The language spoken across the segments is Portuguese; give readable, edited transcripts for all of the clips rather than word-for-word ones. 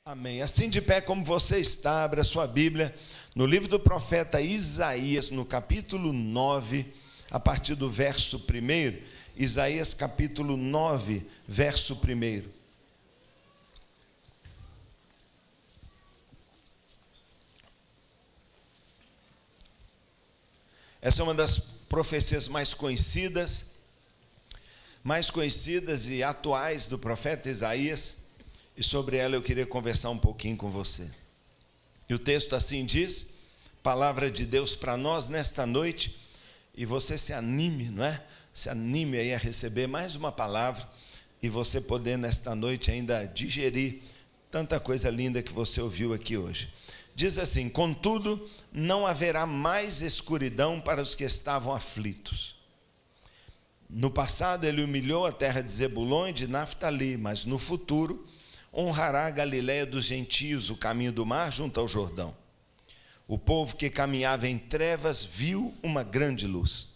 Amém. Assim de pé como você está, abra sua Bíblia no livro do profeta Isaías, no capítulo 9, a partir do verso 1. Isaías capítulo 9, verso 1. Essa é uma das profecias mais conhecidas e atuais do profeta Isaías. E sobre ela eu queria conversar um pouquinho com você. E o texto assim diz, palavra de Deus para nós nesta noite, e você se anime, não é? Se anime aí a receber mais uma palavra, e você poder nesta noite ainda digerir tanta coisa linda que você ouviu aqui hoje. Diz assim: contudo, não haverá mais escuridão para os que estavam aflitos. No passado ele humilhou a terra de Zebulon e de Naftali, mas no futuro honrará a Galileia dos gentios, o caminho do mar junto ao Jordão. O povo que caminhava em trevas viu uma grande luz.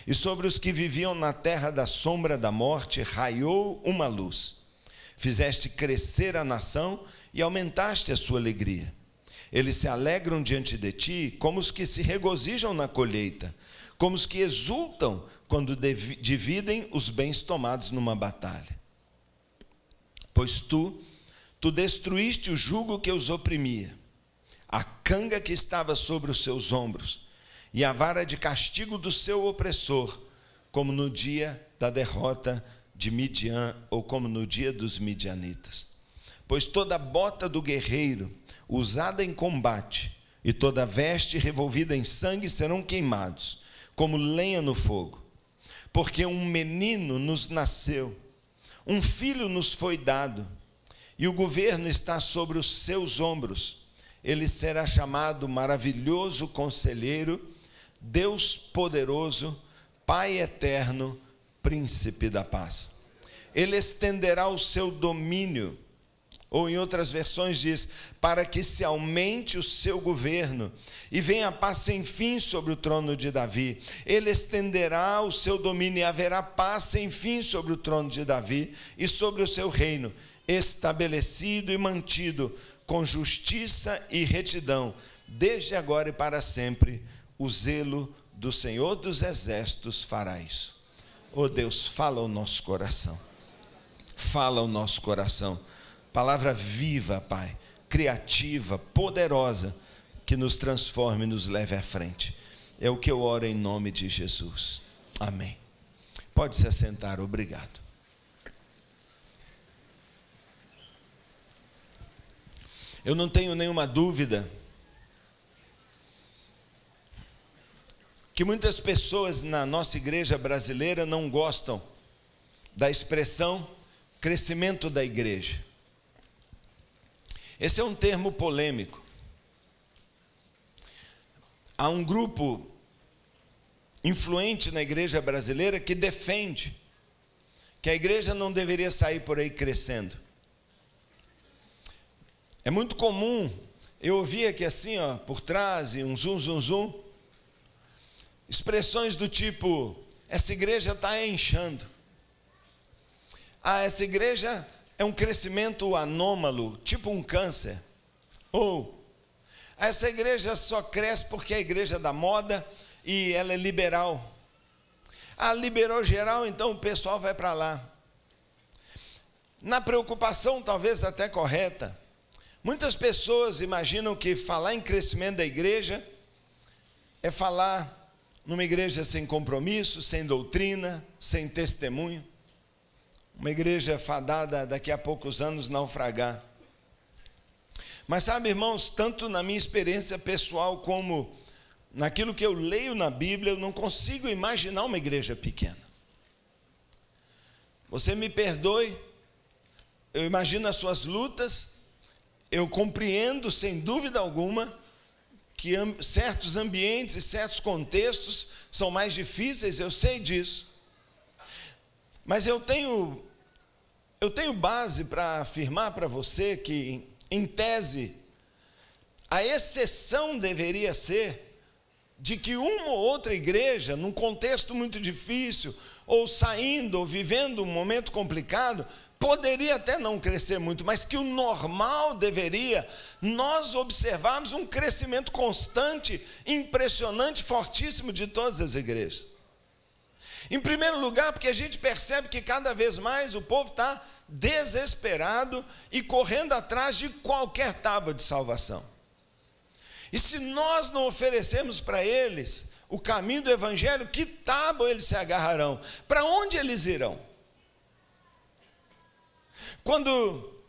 E sobre os que viviam na terra da sombra da morte raiou uma luz. Fizeste crescer a nação e aumentaste a sua alegria. Eles se alegram diante de ti como os que se regozijam na colheita, como os que exultam quando dividem os bens tomados numa batalha. Pois tu destruíste o jugo que os oprimia, a canga que estava sobre os seus ombros, e a vara de castigo do seu opressor, como no dia da derrota de Midian, ou como no dia dos midianitas. Pois toda bota do guerreiro, usada em combate, e toda veste revolvida em sangue serão queimados, como lenha no fogo. Porque um menino nos nasceu, um filho nos foi dado, e o governo está sobre os seus ombros. Ele será chamado Maravilhoso Conselheiro, Deus Poderoso, Pai Eterno, Príncipe da Paz. Ele estenderá o seu domínio, ou em outras versões diz, para que se aumente o seu governo, e venha a paz sem fim sobre o trono de Davi. Ele estenderá o seu domínio, e haverá paz sem fim sobre o trono de Davi, e sobre o seu reino, estabelecido e mantido com justiça e retidão, desde agora e para sempre. O zelo do Senhor dos Exércitos fará isso. Oh Deus, fala ao nosso coração. Fala ao nosso coração. Palavra viva, Pai, criativa, poderosa, que nos transforme e nos leve à frente. É o que eu oro em nome de Jesus. Amém. Pode se assentar, obrigado. Eu não tenho nenhuma dúvida que muitas pessoas na nossa igreja brasileira não gostam da expressão crescimento da igreja. Esse é um termo polêmico. Há um grupo influente na igreja brasileira que defende que a igreja não deveria sair por aí crescendo. É muito comum eu ouvir aqui assim, ó, por trás, e um zum, zum, zum, expressões do tipo: essa igreja está inchando. Essa igreja é um crescimento anômalo, tipo um câncer. Ou, essa igreja só cresce porque é a igreja da moda e ela é liberal. Liberou geral, então o pessoal vai para lá. Na preocupação, talvez até correta, muitas pessoas imaginam que falar em crescimento da igreja é falar numa igreja sem compromisso, sem doutrina, sem testemunho. Uma igreja fadada daqui a poucos anos naufragar. Mas sabe, irmãos, tanto na minha experiência pessoal como naquilo que eu leio na Bíblia, eu não consigo imaginar uma igreja pequena. Você me perdoe, eu imagino as suas lutas, eu compreendo sem dúvida alguma que certos ambientes e certos contextos são mais difíceis, eu sei disso. Mas eu tenho base para afirmar para você que, em tese, a exceção deveria ser de que uma ou outra igreja, num contexto muito difícil, ou saindo, ou vivendo um momento complicado, poderia até não crescer muito, mas que o normal deveria, nós observarmos um crescimento constante, impressionante, fortíssimo de todas as igrejas. Em primeiro lugar, porque a gente percebe que cada vez mais o povo está desesperado e correndo atrás de qualquer tábua de salvação. E se nós não oferecermos para eles o caminho do Evangelho, que tábua eles se agarrarão? Para onde eles irão? Quando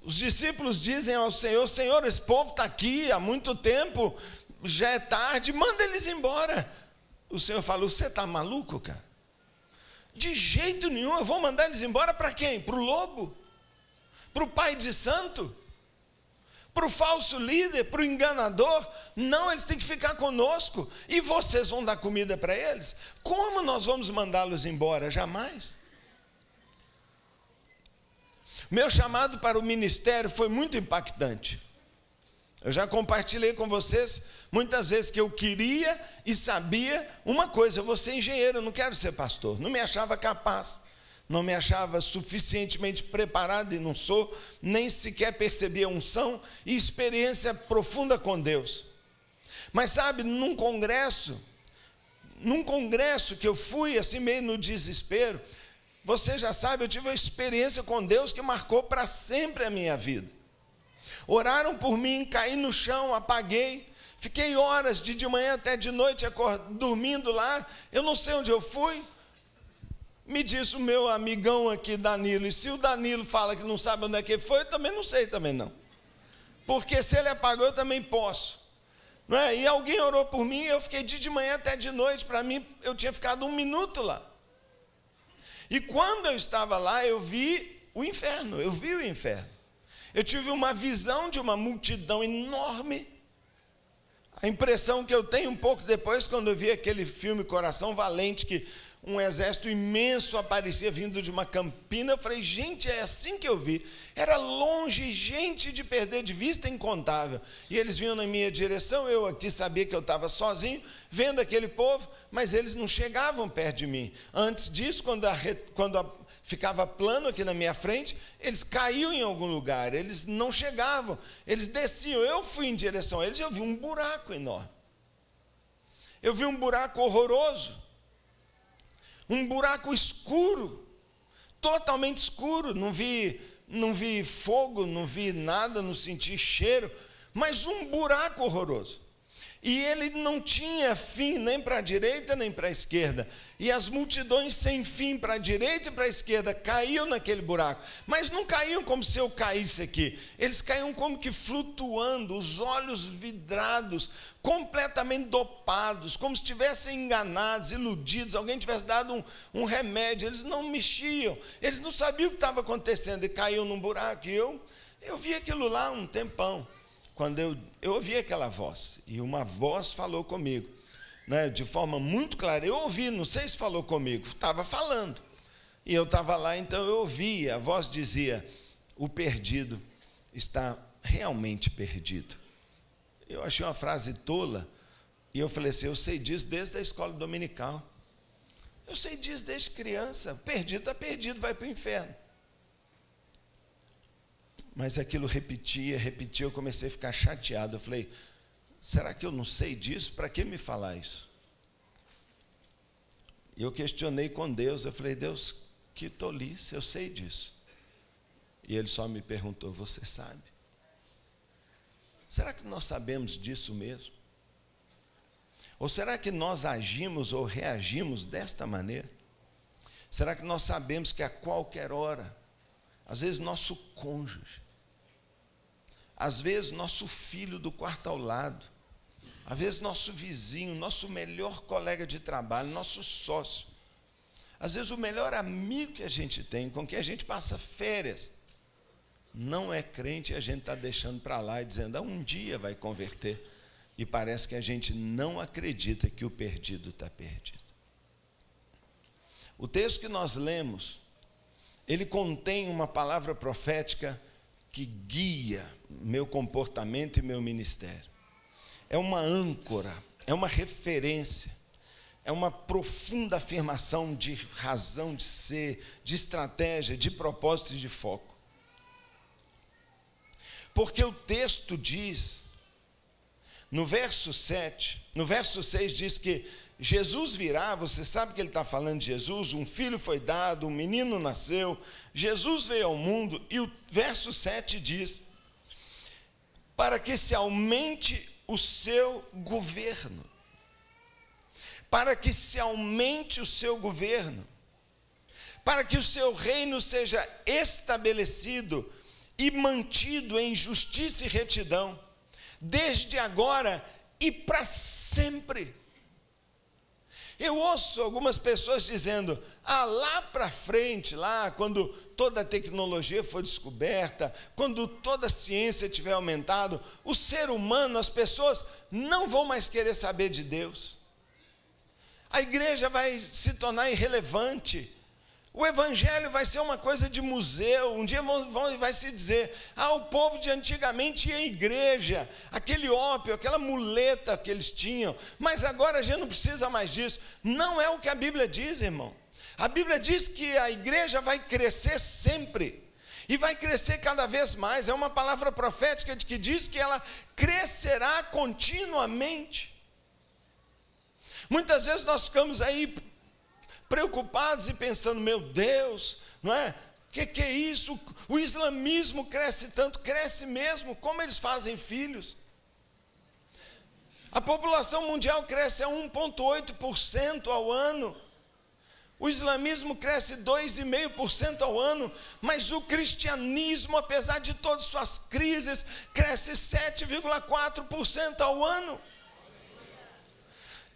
os discípulos dizem ao Senhor: Senhor, esse povo está aqui há muito tempo, já é tarde, manda eles embora. O Senhor falou: você está maluco, cara? De jeito nenhum, eu vou mandar eles embora para quem? Para o lobo? Para o pai de santo? Para o falso líder? Para o enganador? Não, eles têm que ficar conosco. E vocês vão dar comida para eles? Como nós vamos mandá-los embora? Jamais. Meu chamado para o ministério foi muito impactante. Eu já compartilhei com vocês muitas vezes que eu queria e sabia uma coisa: eu vou ser engenheiro, eu não quero ser pastor. Não me achava capaz, não me achava suficientemente preparado, e não sou, nem sequer percebia unção e experiência profunda com Deus. Mas sabe, num congresso que eu fui assim meio no desespero, você já sabe, eu tive uma experiência com Deus que marcou para sempre a minha vida. Oraram por mim, caí no chão, apaguei, fiquei horas de manhã até de noite dormindo lá, eu não sei onde eu fui. Me disse o meu amigão aqui, Danilo, e se o Danilo fala que não sabe onde é que foi, eu também não sei também não. Porque se ele apagou, eu também posso. Não é? E alguém orou por mim, eu fiquei de manhã até de noite, para mim, eu tinha ficado 1 minuto lá. E quando eu estava lá, eu vi o inferno. Eu tive uma visão de uma multidão enorme. A impressão que eu tenho um pouco depois, quando eu vi aquele filme Coração Valente, que um exército imenso aparecia vindo de uma campina, eu falei: gente, é assim que eu vi. Era longe, gente de perder de vista incontável. E eles vinham na minha direção, eu aqui sabia que eu estava sozinho, vendo aquele povo, mas eles não chegavam perto de mim. Antes disso, quando ficava plano aqui na minha frente, eles caíam em algum lugar, eles não chegavam, eles desciam. Eu fui em direção a eles e eu vi um buraco enorme. Eu vi um buraco horroroso. Um buraco escuro, totalmente escuro, não vi fogo, não vi nada, não senti cheiro, mas um buraco horroroso. E ele não tinha fim nem para a direita nem para a esquerda. E as multidões sem fim para a direita e para a esquerda caíam naquele buraco. Mas não caíam como se eu caísse aqui. Eles caíam como que flutuando, os olhos vidrados, completamente dopados, como se estivessem enganados, iludidos. Alguém tivesse dado um remédio. Eles não mexiam, eles não sabiam o que estava acontecendo e caíam num buraco. E eu vi aquilo lá um tempão. Quando eu ouvi aquela voz, e uma voz falou comigo, né, de forma muito clara. Eu ouvi, não sei se falou comigo, estava falando. E eu estava lá, então eu ouvi, a voz dizia: o perdido está realmente perdido. Eu achei uma frase tola, e eu falei assim: eu sei disso desde a escola dominical. Eu sei disso desde criança. Perdido está perdido, vai para o inferno. Mas aquilo repetia, eu comecei a ficar chateado. Eu falei: será que eu não sei disso? Para que me falar isso? E eu questionei com Deus. Eu falei: Deus, que tolice, eu sei disso. E Ele só me perguntou: você sabe? Será que nós sabemos disso mesmo? Ou será que nós agimos ou reagimos desta maneira? Será que nós sabemos que a qualquer hora, às vezes nosso cônjuge, às vezes nosso filho do quarto ao lado, às vezes nosso vizinho, nosso melhor colega de trabalho, nosso sócio, às vezes o melhor amigo que a gente tem, com quem a gente passa férias, não é crente, e a gente está deixando para lá e dizendo: um dia vai converter, e parece que a gente não acredita que o perdido está perdido. O texto que nós lemos, ele contém uma palavra profética que guia meu comportamento e meu ministério. É uma âncora, é uma referência, é uma profunda afirmação de razão de ser, de estratégia, de propósito e de foco. Porque o texto diz, no verso 6 diz que Jesus virá, você sabe que ele está falando de Jesus, um filho foi dado, um menino nasceu, Jesus veio ao mundo, e o verso 7 diz, para que se aumente o seu governo. Para que se aumente o seu governo, para que o seu reino seja estabelecido e mantido em justiça e retidão, desde agora e para sempre. Eu ouço algumas pessoas dizendo, lá para frente, lá quando toda a tecnologia for descoberta, quando toda a ciência tiver aumentado, o ser humano, as pessoas não vão mais querer saber de Deus. A igreja vai se tornar irrelevante. O evangelho vai ser uma coisa de museu. Um dia vai se dizer, o povo de antigamente ia à igreja, aquele ópio, aquela muleta que eles tinham, mas agora a gente não precisa mais disso. Não é o que a Bíblia diz, irmão. A Bíblia diz que a igreja vai crescer sempre, e vai crescer cada vez mais. É uma palavra profética que diz que ela crescerá continuamente. Muitas vezes nós ficamos aí preocupados e pensando, meu Deus, não é? Que é isso? O islamismo cresce tanto, cresce mesmo, como eles fazem filhos? A população mundial cresce a 1,8% ao ano, o islamismo cresce 2,5% ao ano, mas o cristianismo, apesar de todas suas crises, cresce 7,4% ao ano.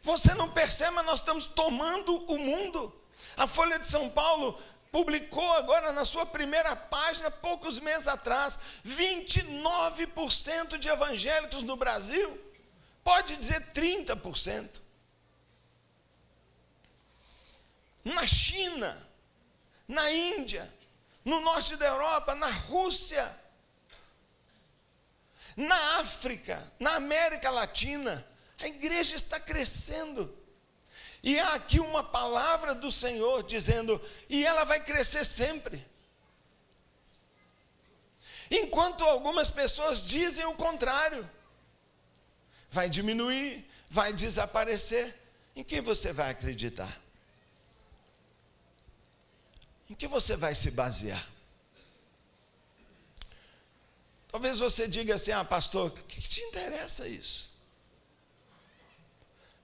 Você não percebe, mas nós estamos tomando o mundo. A Folha de São Paulo publicou agora na sua primeira página, poucos meses atrás, 29% de evangélicos no Brasil. Pode dizer 30%. Na China, na Índia, no norte da Europa, na Rússia, na África, na América Latina, a igreja está crescendo, e há aqui uma palavra do Senhor dizendo, e ela vai crescer sempre, enquanto algumas pessoas dizem o contrário, vai diminuir, vai desaparecer. Em quem você vai acreditar? Em que você vai se basear? Talvez você diga assim, pastor, o que te interessa isso?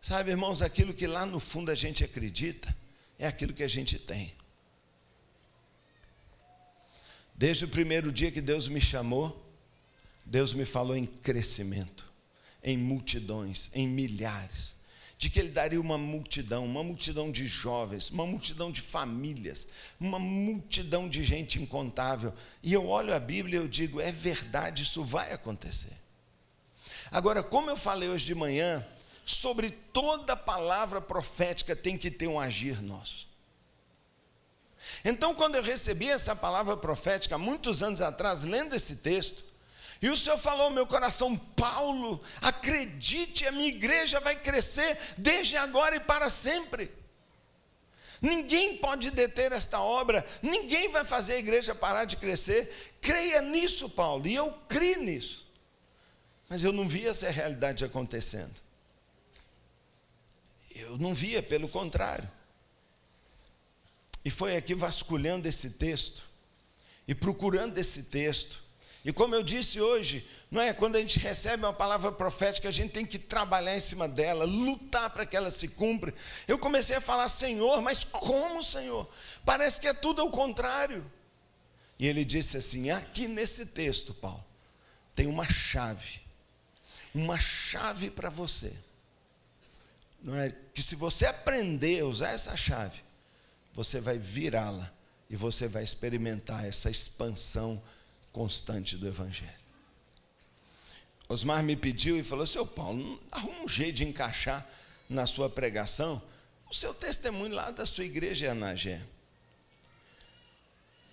Sabe, irmãos, aquilo que lá no fundo a gente acredita, é aquilo que a gente tem. Desde o primeiro dia que Deus me chamou, Deus me falou em crescimento, em multidões, em milhares, de que Ele daria uma multidão de jovens, uma multidão de famílias, uma multidão de gente incontável. E eu olho a Bíblia e eu digo, é verdade, isso vai acontecer. Agora, como eu falei hoje de manhã, sobre toda palavra profética tem que ter um agir nosso. Então, quando eu recebi essa palavra profética, há muitos anos atrás, lendo esse texto, e o Senhor falou ao meu coração, Paulo, acredite, a minha igreja vai crescer desde agora e para sempre. Ninguém pode deter esta obra, ninguém vai fazer a igreja parar de crescer. Creia nisso, Paulo, e eu criei nisso. Mas eu não via essa realidade acontecendo. Eu não via, pelo contrário. E foi aqui vasculhando esse texto, e procurando esse texto, e como eu disse hoje, não é? Quando a gente recebe uma palavra profética, a gente tem que trabalhar em cima dela, lutar para que ela se cumpra. Eu comecei a falar, Senhor, mas como, Senhor? Parece que é tudo ao contrário. E ele disse assim, aqui nesse texto, Paulo, tem uma chave para você. Não é? Que se você aprender a usar essa chave, você vai virá-la e você vai experimentar essa expansão constante do evangelho. Osmar me pediu e falou, seu Paulo, arruma um jeito de encaixar na sua pregação o seu testemunho lá da sua igreja em Anagé.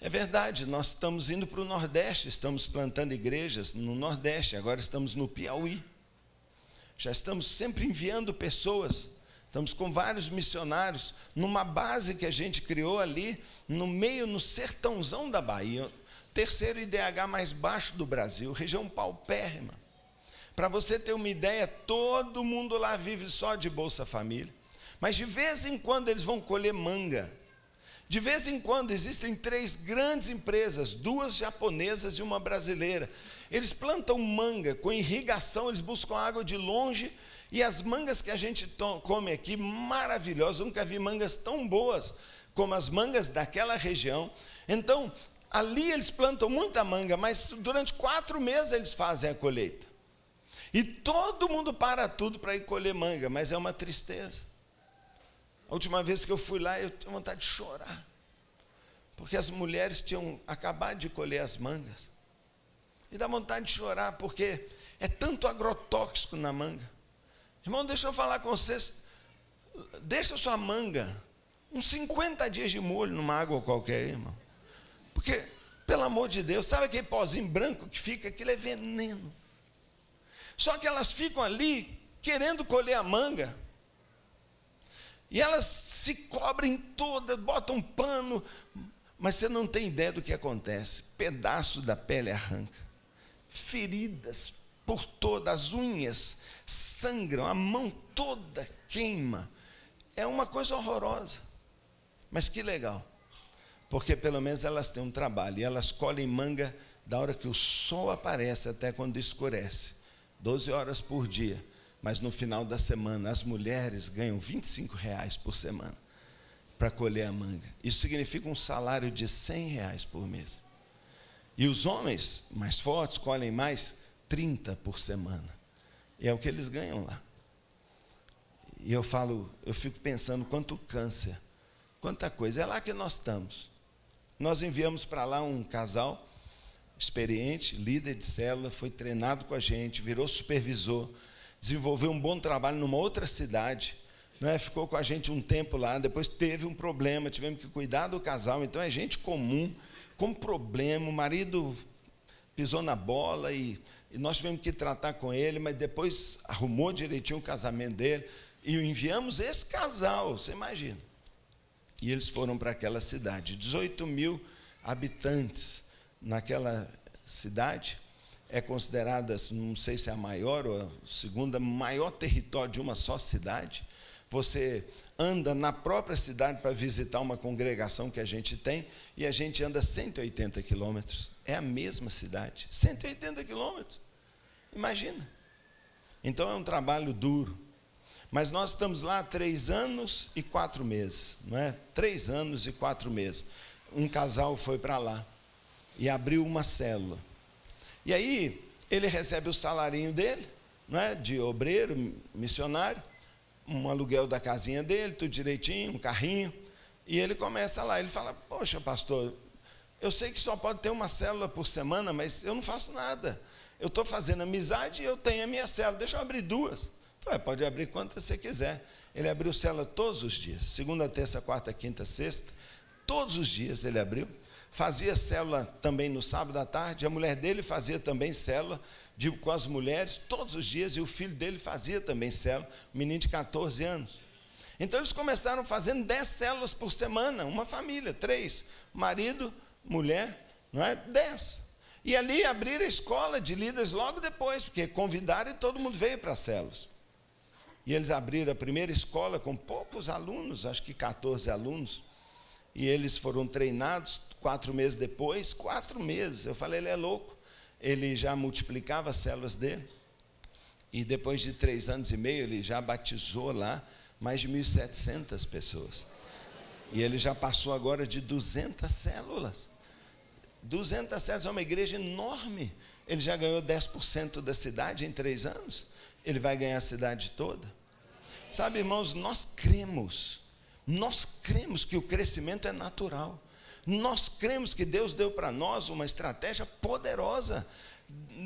É verdade, nós estamos indo para o Nordeste, estamos plantando igrejas no Nordeste, agora estamos no Piauí. Já estamos sempre enviando pessoas, Estamos com vários missionários numa base que a gente criou ali no meio, no sertãozão da Bahia, terceiro IDH mais baixo do Brasil, região paupérrima. Para você ter uma ideia, todo mundo lá vive só de Bolsa Família, mas de vez em quando eles vão colher manga. De vez em quando existem 3 grandes empresas, 2 japonesas e uma brasileira. Eles plantam manga com irrigação, eles buscam água de longe, e as mangas que a gente come aqui, maravilhosas, eu nunca vi mangas tão boas como as mangas daquela região. Então, ali eles plantam muita manga, mas durante 4 meses eles fazem a colheita. E todo mundo para tudo para ir colher manga, mas é uma tristeza. A última vez que eu fui lá, eu tinha vontade de chorar, porque as mulheres tinham acabado de colher as mangas. E dá vontade de chorar, porque é tanto agrotóxico na manga. Irmão, deixa eu falar com vocês, deixa a sua manga uns 50 dias de molho numa água qualquer, irmão. Porque, pelo amor de Deus, sabe aquele pozinho branco que fica? Aquilo é veneno. Só que elas ficam ali querendo colher a manga, e elas se cobrem todas, botam um pano, mas você não tem ideia do que acontece. Pedaço da pele arranca, feridas por todas, as unhas sangram, a mão toda queima. É uma coisa horrorosa, mas que legal, porque pelo menos elas têm um trabalho, e elas colhem manga da hora que o sol aparece até quando escurece, 12 horas por dia. Mas no final da semana, as mulheres ganham R$25 por semana para colher a manga. Isso significa um salário de R$100 por mês. E os homens mais fortes colhem mais 30 por semana. E é o que eles ganham lá. E eu fico pensando quanto câncer, quanta coisa. É lá que nós estamos. Nós enviamos para lá um casal experiente, líder de célula, foi treinado com a gente, virou supervisor, desenvolveu um bom trabalho numa outra cidade, né? Ficou com a gente um tempo lá, depois teve um problema, tivemos que cuidar do casal. Então é gente comum, com problema, o marido pisou na bola e nós tivemos que tratar com ele, mas depois arrumou direitinho o casamento dele, e enviamos esse casal, você imagina. E eles foram para aquela cidade, 18 mil habitantes naquela cidade. É considerada, não sei se é a maior ou a segunda maior território de uma só cidade. Você anda na própria cidade para visitar uma congregação que a gente tem, e a gente anda 180 quilômetros. É a mesma cidade, 180 quilômetros. Imagina. Então é um trabalho duro. Mas nós estamos lá há 3 anos e 4 meses, não é? 3 anos e 4 meses. Um casal foi para lá e abriu uma célula. E aí, ele recebe o salarinho dele, não é? De obreiro, missionário, um aluguel da casinha dele, tudo direitinho, um carrinho, e ele começa lá, ele fala: poxa, pastor, eu sei que só pode ter uma célula por semana, mas eu não faço nada, eu estou fazendo amizade e eu tenho a minha célula, deixa eu abrir 2. Eu falei: pode abrir quantas você quiser. Ele abriu célula todos os dias, segunda, terça, quarta, quinta, sexta, todos os dias ele abriu. Fazia célula também no sábado à tarde, a mulher dele fazia também célula com as mulheres todos os dias, e o filho dele fazia também célula, um menino de 14 anos. Então eles começaram fazendo 10 células por semana, uma família, 3, marido, mulher, não é? 10. E ali abriram a escola de líderes logo depois, porque convidaram e todo mundo veio para as células. E eles abriram a primeira escola com poucos alunos, acho que 14 alunos, e eles foram treinados. 4 meses depois, 4 meses, eu falei: ele é louco. Ele já multiplicava as células dele, e depois de 3 anos e meio, ele já batizou lá mais de 1.700 pessoas, e ele já passou agora de 200 células. 200 células é uma igreja enorme. Ele já ganhou 10% da cidade em 3 anos, ele vai ganhar a cidade toda. Sabe, irmãos, nós cremos que o crescimento é natural. Nós cremos que Deus deu para nós uma estratégia poderosa.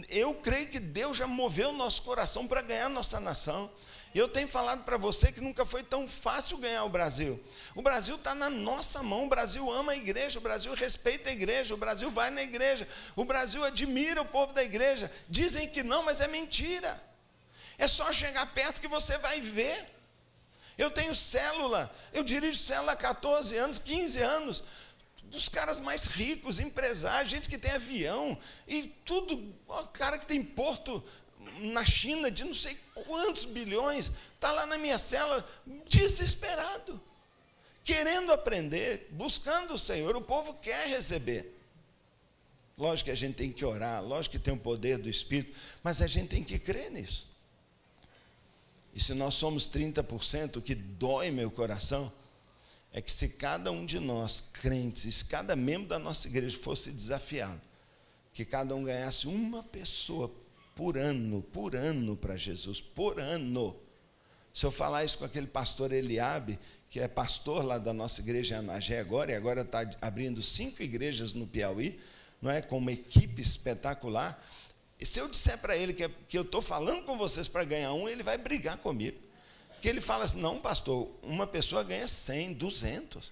Eu creio que Deus já moveu o nosso coração para ganhar a nossa nação. E eu tenho falado para você que nunca foi tão fácil ganhar o Brasil. O Brasil está na nossa mão. O Brasil ama a igreja, o Brasil respeita a igreja, o Brasil vai na igreja, o Brasil admira o povo da igreja. Dizem que não, mas é mentira. É só chegar perto que você vai ver. Eu tenho célula, eu dirijo célula há 14 anos, 15 anos. Dos caras mais ricos, empresários, gente que tem avião, e tudo, cara que tem porto na China de não sei quantos bilhões, está lá na minha célula, desesperado, querendo aprender, buscando o Senhor. O povo quer receber. Lógico que a gente tem que orar, lógico que tem o poder do Espírito, mas a gente tem que crer nisso. E se nós somos 30%, o que dói meu coração é que se cada um de nós, crentes, se cada membro da nossa igreja fosse desafiado, que cada um ganhasse uma pessoa por ano para Jesus, por ano. Se eu falar isso com aquele pastor Eliabe, que é pastor lá da nossa igreja em Anagé agora, e agora está abrindo 5 igrejas no Piauí, não é, com uma equipe espetacular. E se eu disser para ele que eu estou falando com vocês para ganhar um, ele vai brigar comigo. Porque ele fala assim, não pastor, uma pessoa ganha 100, 200.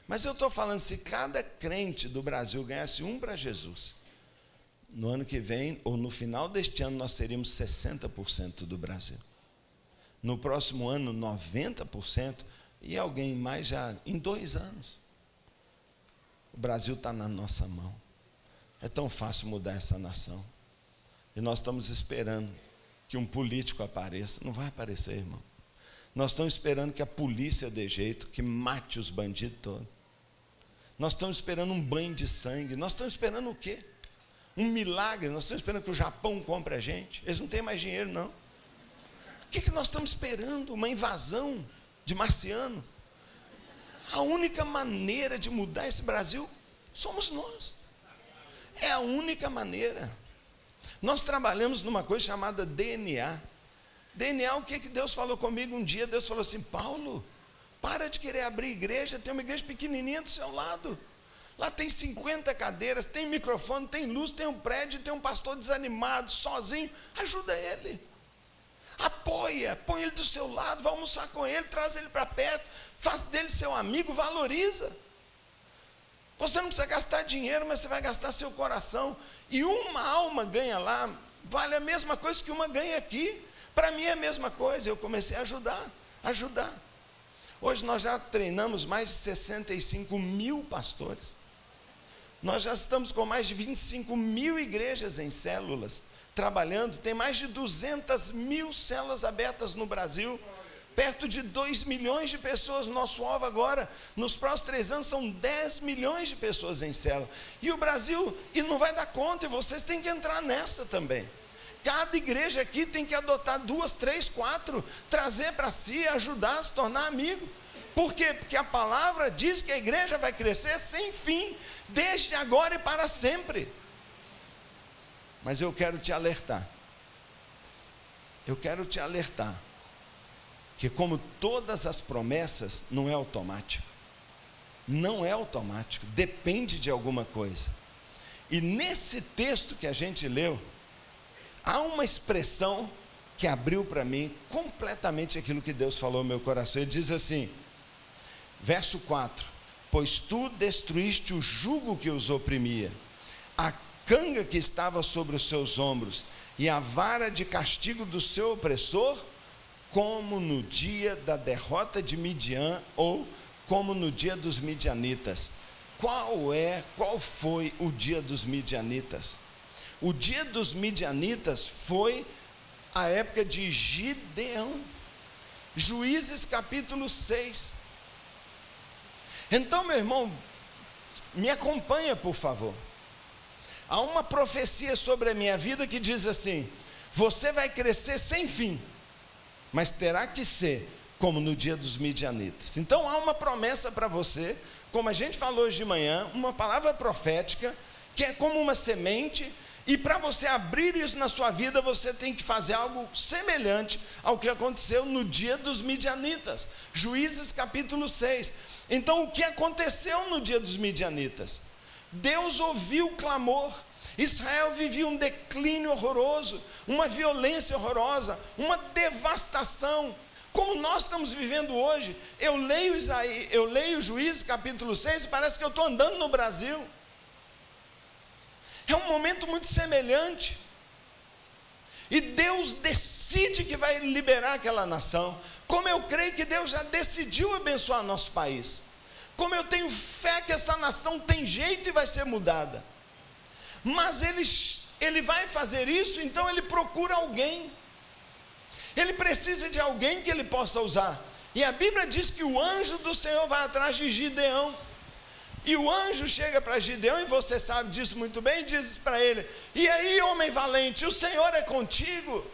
Mas eu estou falando, se cada crente do Brasil ganhasse um para Jesus, no ano que vem, ou no final deste ano, nós seríamos 60% do Brasil. No próximo ano, 90%, e alguém mais já em 2 anos. O Brasil está na nossa mão. É tão fácil mudar essa nação. E nós estamos esperando que um político apareça. Não vai aparecer, irmão. Nós estamos esperando que a polícia dê jeito, que mate os bandidos todos. Nós estamos esperando um banho de sangue. Nós estamos esperando o quê? Um milagre. Nós estamos esperando que o Japão compre a gente. Eles não têm mais dinheiro, não. O que nós estamos esperando? Uma invasão de marciano? A única maneira de mudar esse Brasil somos nós. É a única maneira. Nós trabalhamos numa coisa chamada DNA. DNA, o que Deus falou comigo um dia? Deus falou assim, Paulo, para de querer abrir igreja, tem uma igreja pequenininha do seu lado. Lá tem 50 cadeiras, tem microfone, tem luz, tem um prédio, tem um pastor desanimado, sozinho. Ajuda ele. Apoia, põe ele do seu lado, vai almoçar com ele, traz ele para perto, faz dele seu amigo, valoriza. Você não precisa gastar dinheiro, mas você vai gastar seu coração. E uma alma ganha lá, vale a mesma coisa que uma ganha aqui. Para mim é a mesma coisa, eu comecei a ajudar. Hoje nós já treinamos mais de 65 mil pastores. Nós já estamos com mais de 25 mil igrejas em células, trabalhando. Tem mais de 200 mil células abertas no Brasil. Perto de 2 milhões de pessoas. Nosso alvo agora, nos próximos 3 anos, são 10 milhões de pessoas em célula. E o Brasil, e não vai dar conta, e vocês têm que entrar nessa também. Cada igreja aqui tem que adotar 2, 3, 4, trazer para si, ajudar, se tornar amigo. Por quê? Porque a palavra diz que a igreja vai crescer sem fim, desde agora e para sempre. Mas eu quero te alertar. Que como todas as promessas, não é automático. Não é automático, depende de alguma coisa. E nesse texto que a gente leu, há uma expressão que abriu para mim completamente aquilo que Deus falou no meu coração. Ele diz assim, verso 4, pois tu destruíste o jugo que os oprimia, a canga que estava sobre os seus ombros, e a vara de castigo do seu opressor, como no dia da derrota de Midian, ou como no dia dos midianitas. Qual foi o dia dos midianitas? O dia dos midianitas foi a época de Gideão. Juízes capítulo 6. Então, meu irmão, me acompanha, por favor. Há uma profecia sobre a minha vida que diz assim: você vai crescer sem fim, mas terá que ser como no dia dos midianitas. Então há uma promessa para você, como a gente falou hoje de manhã, uma palavra profética, que é como uma semente, e para você abrir isso na sua vida, você tem que fazer algo semelhante ao que aconteceu no dia dos midianitas. Juízes capítulo 6. Então o que aconteceu no dia dos midianitas? Deus ouviu o clamor. Israel vivia um declínio horroroso, uma violência horrorosa, uma devastação, como nós estamos vivendo hoje. Eu leio Juízes capítulo 6 e parece que eu estou andando no Brasil. É um momento muito semelhante. E Deus decide que vai liberar aquela nação. Como eu creio que Deus já decidiu abençoar nosso país. Como eu tenho fé que essa nação tem jeito e vai ser mudada. Mas ele vai fazer isso, então ele procura alguém. Ele precisa de alguém que ele possa usar. E a Bíblia diz que o anjo do Senhor vai atrás de Gideão. E o anjo chega para Gideão, e você sabe disso muito bem, e diz para ele: e aí, homem valente, o Senhor é contigo?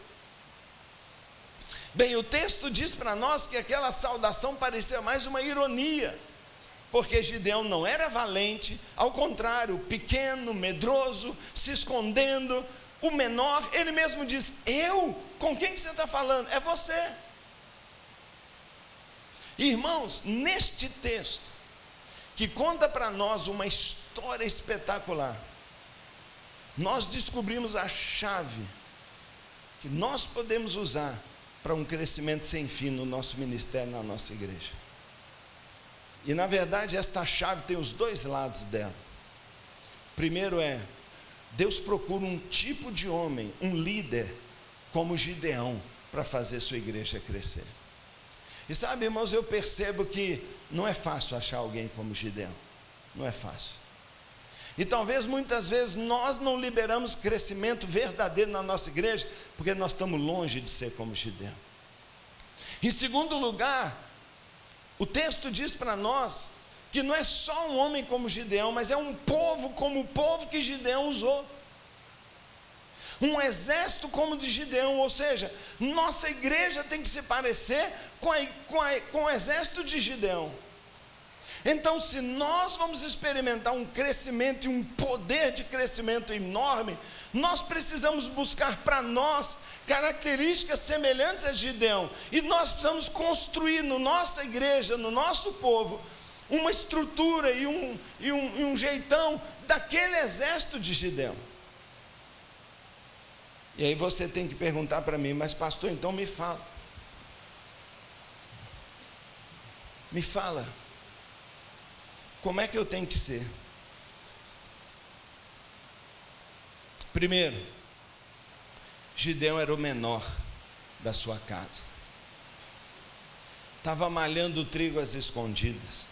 Bem, o texto diz para nós que aquela saudação parecia mais uma ironia, porque Gideão não era valente, ao contrário, pequeno, medroso, se escondendo, o menor. Ele mesmo diz: eu? Com quem que você está falando? É você. Irmãos, neste texto, que conta para nós uma história espetacular, nós descobrimos a chave que nós podemos usar para um crescimento sem fim no nosso ministério, na nossa igreja. E na verdade esta chave tem os dois lados dela. Primeiro é, Deus procura um tipo de homem, um líder como Gideão, para fazer sua igreja crescer. E sabe, irmãos, eu percebo que não é fácil achar alguém como Gideão. Não é fácil. E talvez muitas vezes nós não liberamos crescimento verdadeiro na nossa igreja, porque nós estamos longe de ser como Gideão. Em segundo lugar, o texto diz para nós que não é só um homem como Gideão, mas é um povo como o povo que Gideão usou. Um exército como o de Gideão, ou seja, nossa igreja tem que se parecer com o exército de Gideão. Então, se nós vamos experimentar um crescimento e um poder de crescimento enorme, nós precisamos buscar para nós características semelhantes a Gideão, e nós precisamos construir na nossa igreja, no nosso povo, uma estrutura e um jeitão daquele exército de Gideão. E aí você tem que perguntar para mim: mas pastor, então me fala. Me fala. Como é que eu tenho que ser? Primeiro, Gideão era o menor da sua casa. Estava malhando o trigo às escondidas.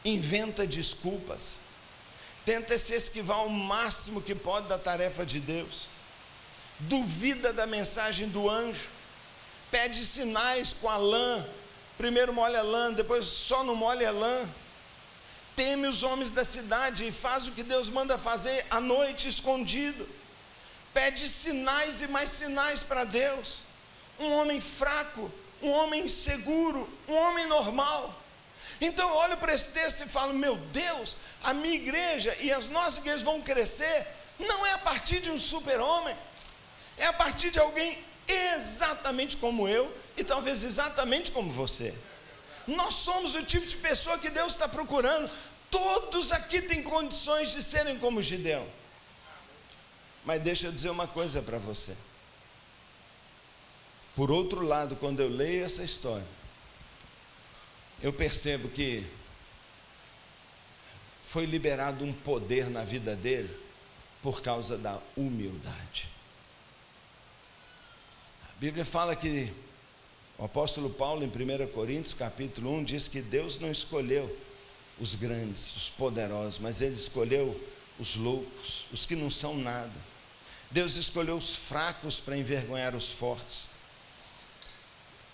Inventa desculpas. Tenta se esquivar ao máximo que pode da tarefa de Deus. Duvida da mensagem do anjo. Pede sinais com a lã. Primeiro molha a lã, depois só não molha a lã. Teme os homens da cidade e faz o que Deus manda fazer à noite, escondido. Pede sinais e mais sinais para Deus. Um homem fraco, um homem inseguro, um homem normal. Então eu olho para esse texto e falo: meu Deus, a minha igreja e as nossas igrejas vão crescer, não é a partir de um super-homem, é a partir de alguém exatamente como eu e talvez exatamente como você. Nós somos o tipo de pessoa que Deus está procurando. Todos aqui têm condições de serem como Gideão. Mas deixa eu dizer uma coisa para você. Por outro lado, quando eu leio essa história, eu percebo que foi liberado um poder na vida dele por causa da humildade. A Bíblia fala que o apóstolo Paulo, em 1 Coríntios capítulo 1, diz que Deus não escolheu os grandes, os poderosos, mas Ele escolheu os loucos, os que não são nada. Deus escolheu os fracos para envergonhar os fortes.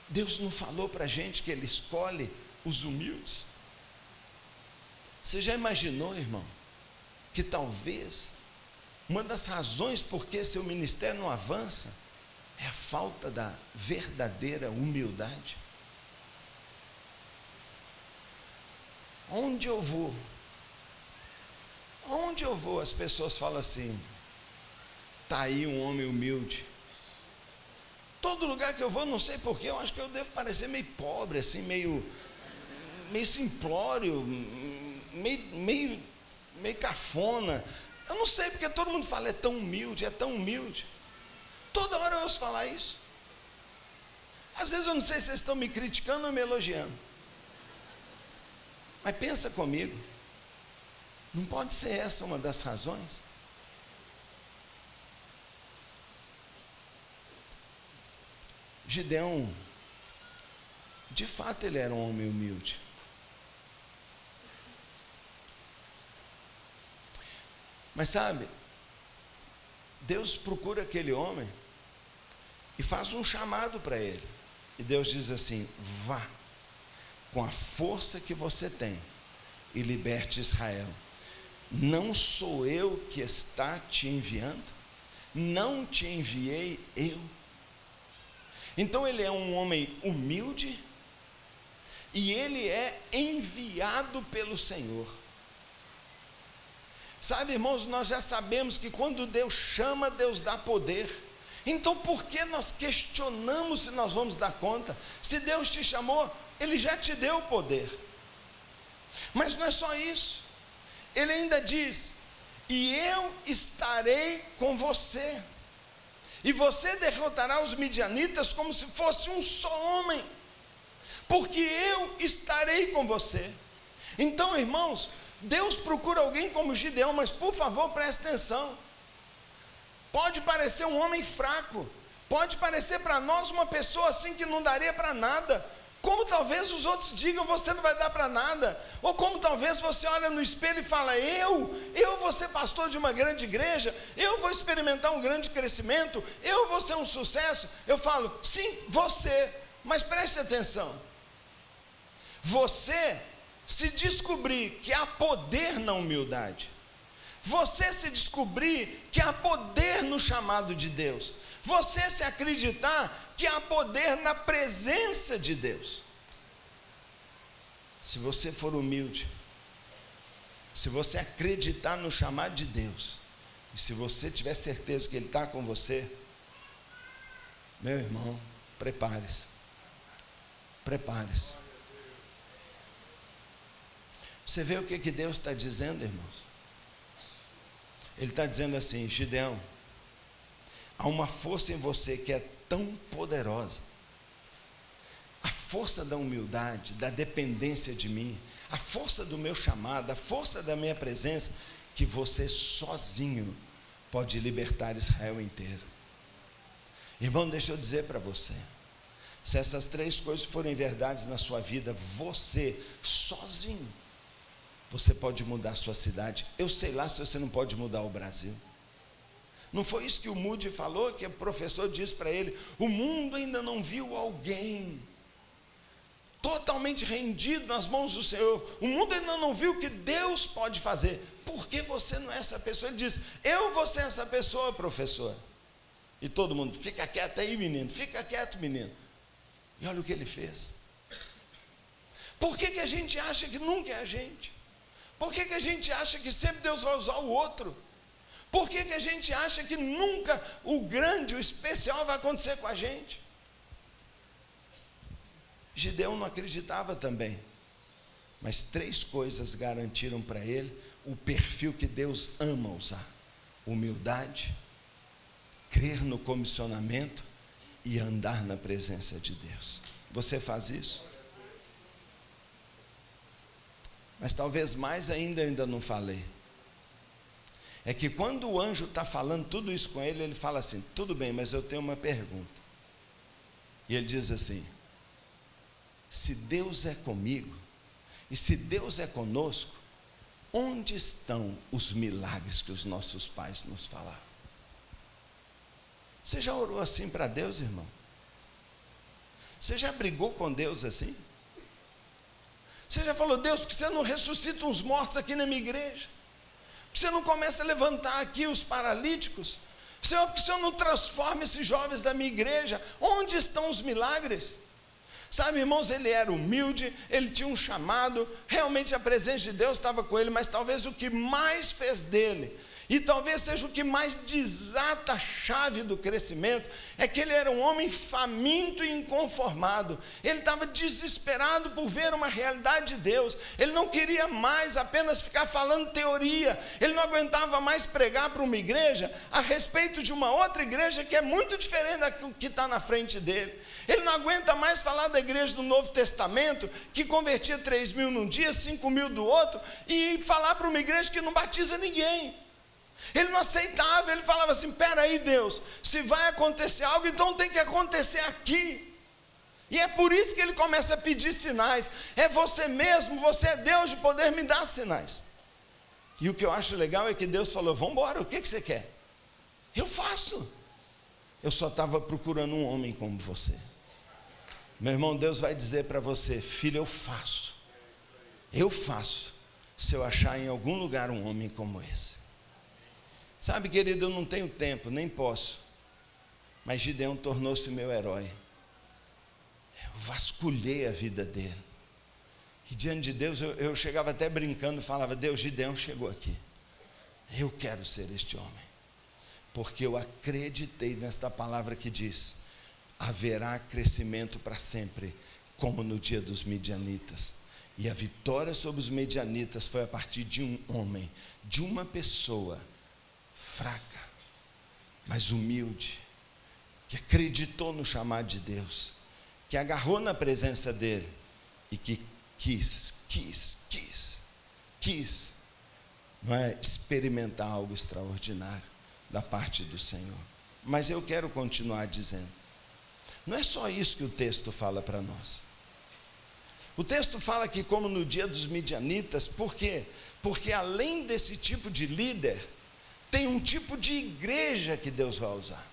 Deus não falou para a gente que Ele escolhe os humildes? Você já imaginou, irmão, que talvez uma das razões por que seu ministério não avança é a falta da verdadeira humildade? Onde eu vou, as pessoas falam assim: está aí um homem humilde. Todo lugar que eu vou, não sei porquê, eu acho que eu devo parecer meio pobre, assim, meio simplório, meio cafona. Eu não sei, porque todo mundo fala: é tão humilde, é tão humilde. Toda hora eu ouço falar isso. Às vezes eu não sei se vocês estão me criticando ou me elogiando. Mas pensa comigo, não pode ser essa uma das razões? Gideão, de fato, ele era um homem humilde. Mas sabe, Deus procura aquele homem e faz um chamado para ele. E Deus diz assim: vá com a força que você tem e liberte Israel. Não sou eu que está te enviando? Não te enviei eu? Então ele é um homem humilde e ele é enviado pelo Senhor. Sabe, irmãos, nós já sabemos que quando Deus chama, Deus dá poder. Então por que nós questionamos se nós vamos dar conta? Se Deus te chamou, Ele já te deu o poder. Mas não é só isso. Ele ainda diz: e eu estarei com você, e você derrotará os midianitas como se fosse um só homem, porque eu estarei com você. Então, irmãos, Deus procura alguém como Gideão, mas por favor, preste atenção. Pode parecer um homem fraco, pode parecer para nós uma pessoa assim que não daria para nada, como talvez os outros digam: você não vai dar para nada. Ou como talvez você olha no espelho e fala: eu vou ser pastor de uma grande igreja, eu vou experimentar um grande crescimento, eu vou ser um sucesso. Eu falo: sim, você, mas preste atenção. Você se descobrir que há poder na humildade, você se descobrir que há poder no chamado de Deus, você se acreditar que há poder na presença de Deus. Se você for humilde, se você acreditar no chamado de Deus, e se você tiver certeza que Ele está com você, meu irmão, prepare-se. Prepare-se. Você vê o que Deus está dizendo, irmãos? Ele está dizendo assim: Gideão, há uma força em você que é tão poderosa, a força da humildade, da dependência de mim, a força do meu chamado, a força da minha presença, que você sozinho pode libertar Israel inteiro. Irmão, deixa eu dizer para você, se essas três coisas forem verdades na sua vida, você sozinho, você pode mudar a sua cidade. Eu sei lá se você não pode mudar o Brasil. Não foi isso que o Moody falou, que o professor disse para ele: o mundo ainda não viu alguém totalmente rendido nas mãos do Senhor. O mundo ainda não viu o que Deus pode fazer. Por que você não é essa pessoa? Ele diz: eu vou ser essa pessoa, professor. E todo mundo: fica quieto aí, menino, fica quieto, menino. E olha o que ele fez. Por que a gente acha que nunca é a gente? Por que a gente acha que sempre Deus vai usar o outro? Por que a gente acha que nunca o grande, o especial vai acontecer com a gente? Gideão não acreditava também, mas três coisas garantiram para ele o perfil que Deus ama usar: humildade, crer no comissionamento e andar na presença de Deus. Você faz isso? Mas talvez mais ainda eu ainda não falei. É que quando o anjo está falando tudo isso com ele, ele fala assim: tudo bem, mas eu tenho uma pergunta. E ele diz assim: se Deus é comigo, e se Deus é conosco, onde estão os milagres que os nossos pais nos falavam? Você já orou assim para Deus, irmão? Você já brigou com Deus assim? Você já falou: Deus, por que você não ressuscita uns mortos aqui na minha igreja? Por que você não começa a levantar aqui os paralíticos? Senhor, por que o Senhor não transforma esses jovens da minha igreja? Onde estão os milagres? Sabe, irmãos, ele era humilde, ele tinha um chamado, realmente a presença de Deus estava com ele, mas talvez o que mais fez dele, e talvez seja o que mais desata a chave do crescimento, é que ele era um homem faminto e inconformado. Ele estava desesperado por ver uma realidade de Deus. Ele não queria mais apenas ficar falando teoria. Ele não aguentava mais pregar para uma igreja a respeito de uma outra igreja que é muito diferente da que está na frente dele. Ele não aguenta mais falar da igreja do Novo Testamento, que convertia 3.000 num dia, 5.000 do outro, e falar para uma igreja que não batiza ninguém. Ele não aceitava, ele falava assim: peraí, Deus, se vai acontecer algo, então tem que acontecer aqui. E é por isso que ele começa a pedir sinais. É você mesmo, você é Deus de poder me dar sinais. E o que eu acho legal é que Deus falou: vamos embora, o que você quer? Eu faço. Eu só estava procurando um homem como você. Meu irmão, Deus vai dizer para você: filho, eu faço. Eu faço, se eu achar em algum lugar um homem como esse. Sabe, querido, eu não tenho tempo, nem posso. Mas Gideão tornou-se meu herói. Eu vasculhei a vida dele. E diante de Deus, eu chegava até brincando e falava: Deus, Gideão chegou aqui. Eu quero ser este homem. Porque eu acreditei nesta palavra que diz: haverá crescimento para sempre, como no dia dos midianitas. E a vitória sobre os midianitas foi a partir de um homem, de uma pessoa fraca, mas humilde, que acreditou no chamado de Deus, que agarrou na presença dele e que quis, não é, experimentar algo extraordinário da parte do Senhor. Mas eu quero continuar dizendo, não é só isso que o texto fala para nós. O texto fala que como no dia dos midianitas, por quê? Porque além desse tipo de líder, tem um tipo de igreja que Deus vai usar.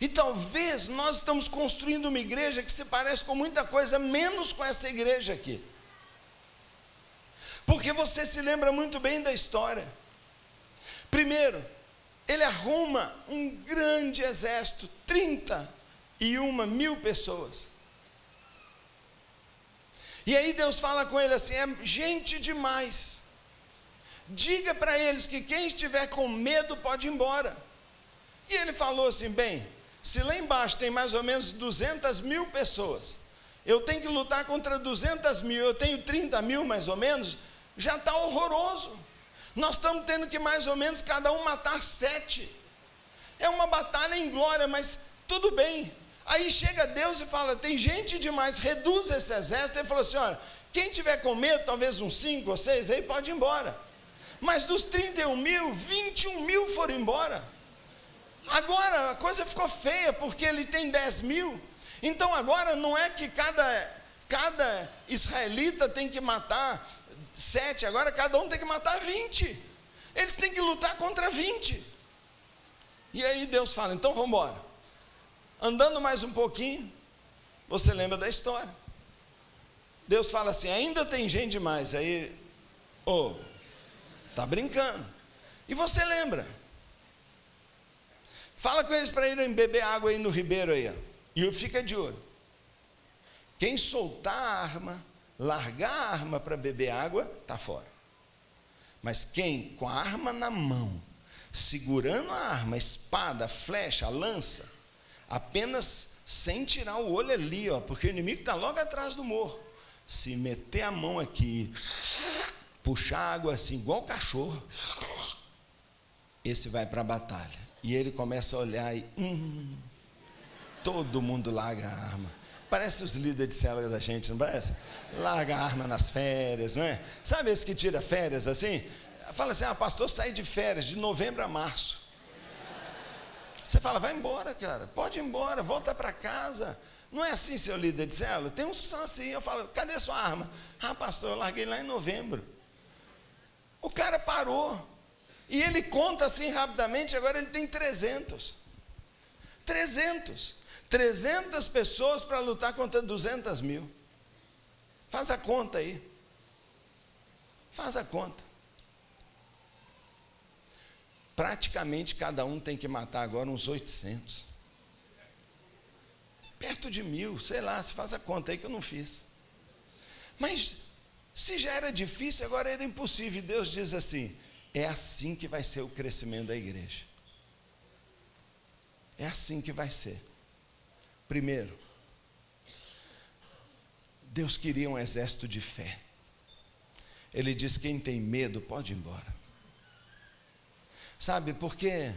E talvez nós estamos construindo uma igreja que se parece com muita coisa, menos com essa igreja aqui. Porque você se lembra muito bem da história. Primeiro, ele arruma um grande exército, 31.000 pessoas. E aí Deus fala com ele assim: é gente demais. Diga para eles que quem estiver com medo pode ir embora. E ele falou assim: bem, se lá embaixo tem mais ou menos 200.000 pessoas, eu tenho que lutar contra 200.000, eu tenho 30.000 mais ou menos, já está horroroso. Nós estamos tendo que mais ou menos cada um matar 7. É uma batalha em glória, mas tudo bem. Aí chega Deus e fala: tem gente demais, reduz esse exército. Ele falou assim: olha, quem tiver com medo, talvez uns 5 ou 6, aí pode ir embora. Mas dos 31.000, 21.000 foram embora. Agora a coisa ficou feia, porque ele tem 10.000. Então agora não é que cada israelita tem que matar 7, agora cada um tem que matar 20. Eles têm que lutar contra 20. E aí Deus fala: então vamos embora. Andando mais um pouquinho, você lembra da história. Deus fala assim: ainda tem gente demais. Aí, tá brincando. E você lembra. Fala com eles para irem beber água aí no ribeiro aí, ó. E fica de olho. Quem soltar a arma, largar a arma para beber água, está fora. Mas quem com a arma na mão, segurando a arma, a espada, a flecha, a lança, apenas sem tirar o olho ali, ó, porque o inimigo está logo atrás do morro, se meter a mão aqui, puxar água assim, igual cachorro, esse vai para a batalha. E ele começa a olhar e todo mundo larga a arma. Parece os líderes de célula da gente, não parece? Larga a arma nas férias, não é? Sabe esse que tira férias assim? Fala assim: pastor, sai de férias de novembro a março. Você fala: vai embora, cara, pode ir embora, volta para casa. Não é assim, seu líder de célula? Tem uns que são assim. Eu falo: cadê sua arma? Pastor, eu larguei lá em novembro. O cara parou. E ele conta assim rapidamente, agora ele tem 300 pessoas para lutar contra 200.000. Faz a conta aí. Faz a conta. Praticamente cada um tem que matar agora uns 800. Perto de 1.000, sei lá, se faz a conta aí que eu não fiz. Mas se já era difícil, agora era impossível. E Deus diz assim: é assim que vai ser o crescimento da igreja. É assim que vai ser. Primeiro, Deus queria um exército de fé. Ele diz: quem tem medo pode ir embora. Sabe, porque,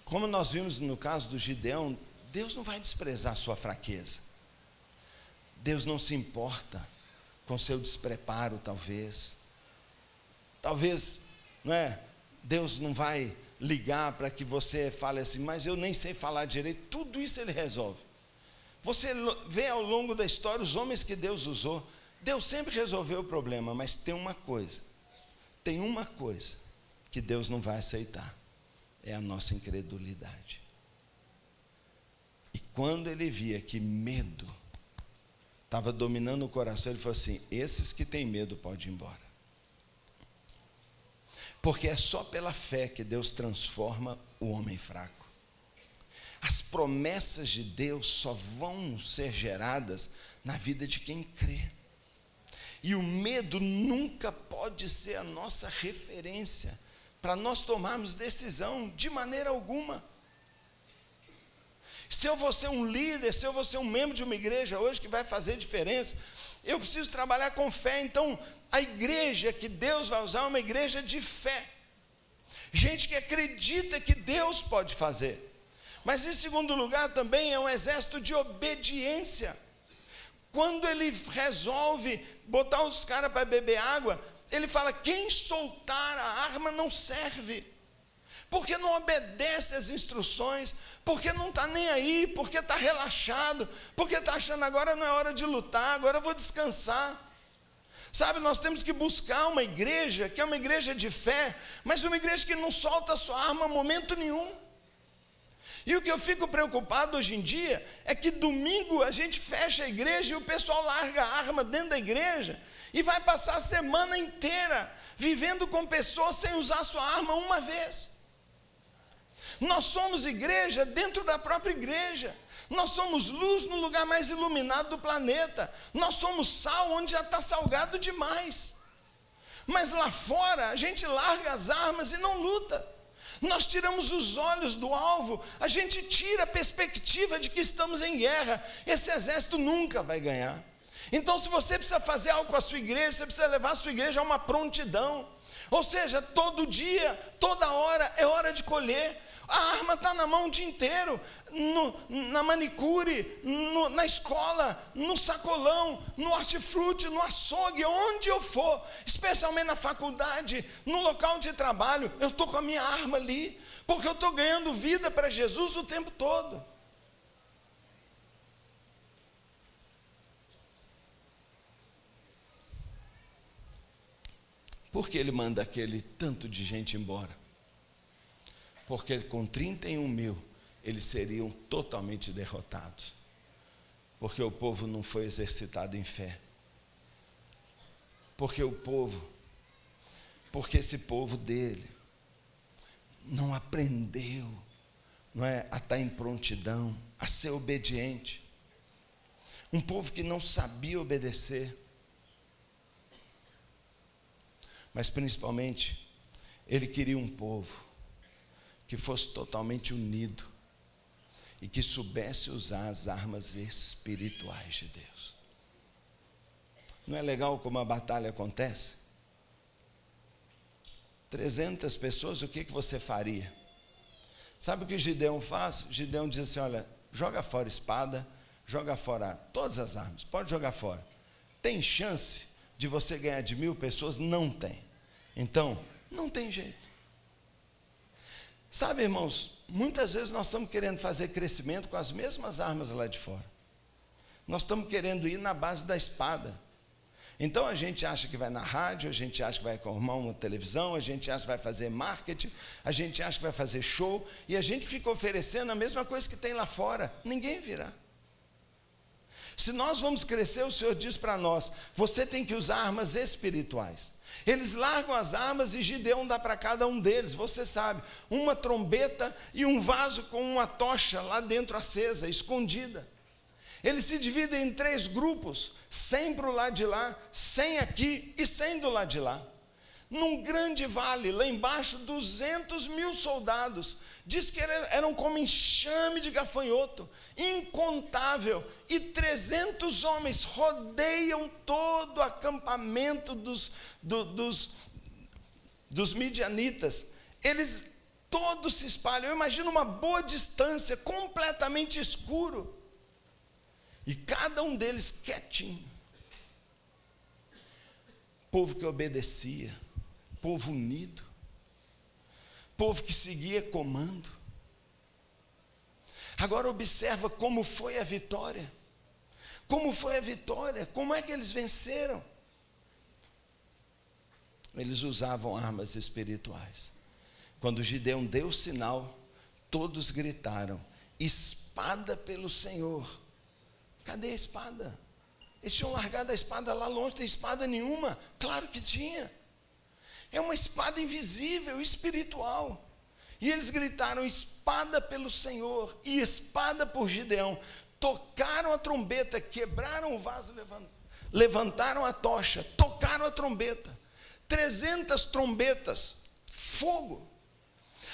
como nós vimos no caso do Gideão, Deus não vai desprezar a sua fraqueza. Deus não se importa com seu despreparo, talvez não é? Deus não vai ligar para que você fale assim, mas eu nem sei falar direito. Tudo isso Ele resolve. Você vê ao longo da história os homens que Deus usou, Deus sempre resolveu o problema, mas tem uma coisa que Deus não vai aceitar, é a nossa incredulidade. E quando Ele via que medo estava dominando o coração, Ele falou assim, esses que têm medo podem ir embora. Porque é só pela fé que Deus transforma o homem fraco. As promessas de Deus só vão ser geradas na vida de quem crê. E o medo nunca pode ser a nossa referência para nós tomarmos decisão, de maneira alguma. Se eu vou ser um líder, se eu vou ser um membro de uma igreja hoje que vai fazer diferença, eu preciso trabalhar com fé. Então, a igreja que Deus vai usar é uma igreja de fé. Gente que acredita que Deus pode fazer. Mas em segundo lugar também é um exército de obediência. Quando Ele resolve botar os caras para beber água, Ele fala, quem soltar a arma não serve. Porque não obedece às instruções, porque não está nem aí, porque está relaxado, porque está achando agora não é hora de lutar, agora eu vou descansar. Sabe, nós temos que buscar uma igreja que é uma igreja de fé, mas uma igreja que não solta a sua arma em momento nenhum. E o que eu fico preocupado hoje em dia é que domingo a gente fecha a igreja e o pessoal larga a arma dentro da igreja e vai passar a semana inteira vivendo com pessoas sem usar a sua arma uma vez. Nós somos igreja dentro da própria igreja. Nós somos luz no lugar mais iluminado do planeta. Nós somos sal onde já está salgado demais. Mas lá fora a gente larga as armas e não luta. Nós tiramos os olhos do alvo, a gente tira a perspectiva de que estamos em guerra. Esse exército nunca vai ganhar. Então, se você precisa fazer algo com a sua igreja, você precisa levar a sua igreja a uma prontidão. Ou seja, todo dia, toda hora é hora de colher. A arma está na mão o dia inteiro, na manicure, na escola, no sacolão, no hortifruti, no açougue, onde eu for, especialmente na faculdade, no local de trabalho, eu estou com a minha arma ali, porque eu estou ganhando vida para Jesus o tempo todo. Por que Ele manda aquele tanto de gente embora? Porque com 31 mil, eles seriam totalmente derrotados. Porque o povo não foi exercitado em fé. Porque esse povo dele não aprendeu, não é, a estar em prontidão, a ser obediente. Um povo que não sabia obedecer. Mas principalmente, ele queria um povo que fosse totalmente unido e que soubesse usar as armas espirituais de Deus. Não é legal como a batalha acontece? 300 pessoas, o que você faria? Sabe o que Gideão faz? Gideão diz assim, olha, joga fora a espada, joga fora todas as armas, pode jogar fora. Tem chance de você ganhar de 1000 pessoas? Não tem. Então, não tem jeito. Sabe, irmãos, muitas vezes nós estamos querendo fazer crescimento com as mesmas armas lá de fora. Nós estamos querendo ir na base da espada. Então a gente acha que vai na rádio, a gente acha que vai arrumar uma televisão, a gente acha que vai fazer marketing, a gente acha que vai fazer show, e a gente fica oferecendo a mesma coisa que tem lá fora. Ninguém virá. Se nós vamos crescer, o Senhor diz para nós, você tem que usar armas espirituais. Eles largam as armas e Gideão dá para cada um deles, você sabe, uma trombeta e um vaso com uma tocha lá dentro acesa, escondida. Eles se dividem em 3 grupos, 100 para o lado de lá, 100 aqui e 100 do lado de lá. Num grande vale, lá embaixo, 200 mil soldados. Diz que eram como enxame de gafanhoto, incontável. E 300 homens rodeiam todo o acampamento dos midianitas. Eles todos se espalham. Eu imagino uma boa distância, completamente escuro. E cada um deles quietinho. Povo que obedecia. Povo unido. povo que seguia comando. Agora observa como foi a vitória. Como foi a vitória? Como é que eles venceram? Eles usavam armas espirituais. Quando Gideão deu o sinal, todos gritaram: espada pelo Senhor. Cadê a espada? Eles tinham largado a espada lá longe. Tem espada nenhuma? Claro que tinha. É uma espada invisível, espiritual. E eles gritaram: espada pelo Senhor e espada por Gideão. Tocaram a trombeta, quebraram o vaso, levantaram a tocha, tocaram a trombeta. 300 trombetas, fogo.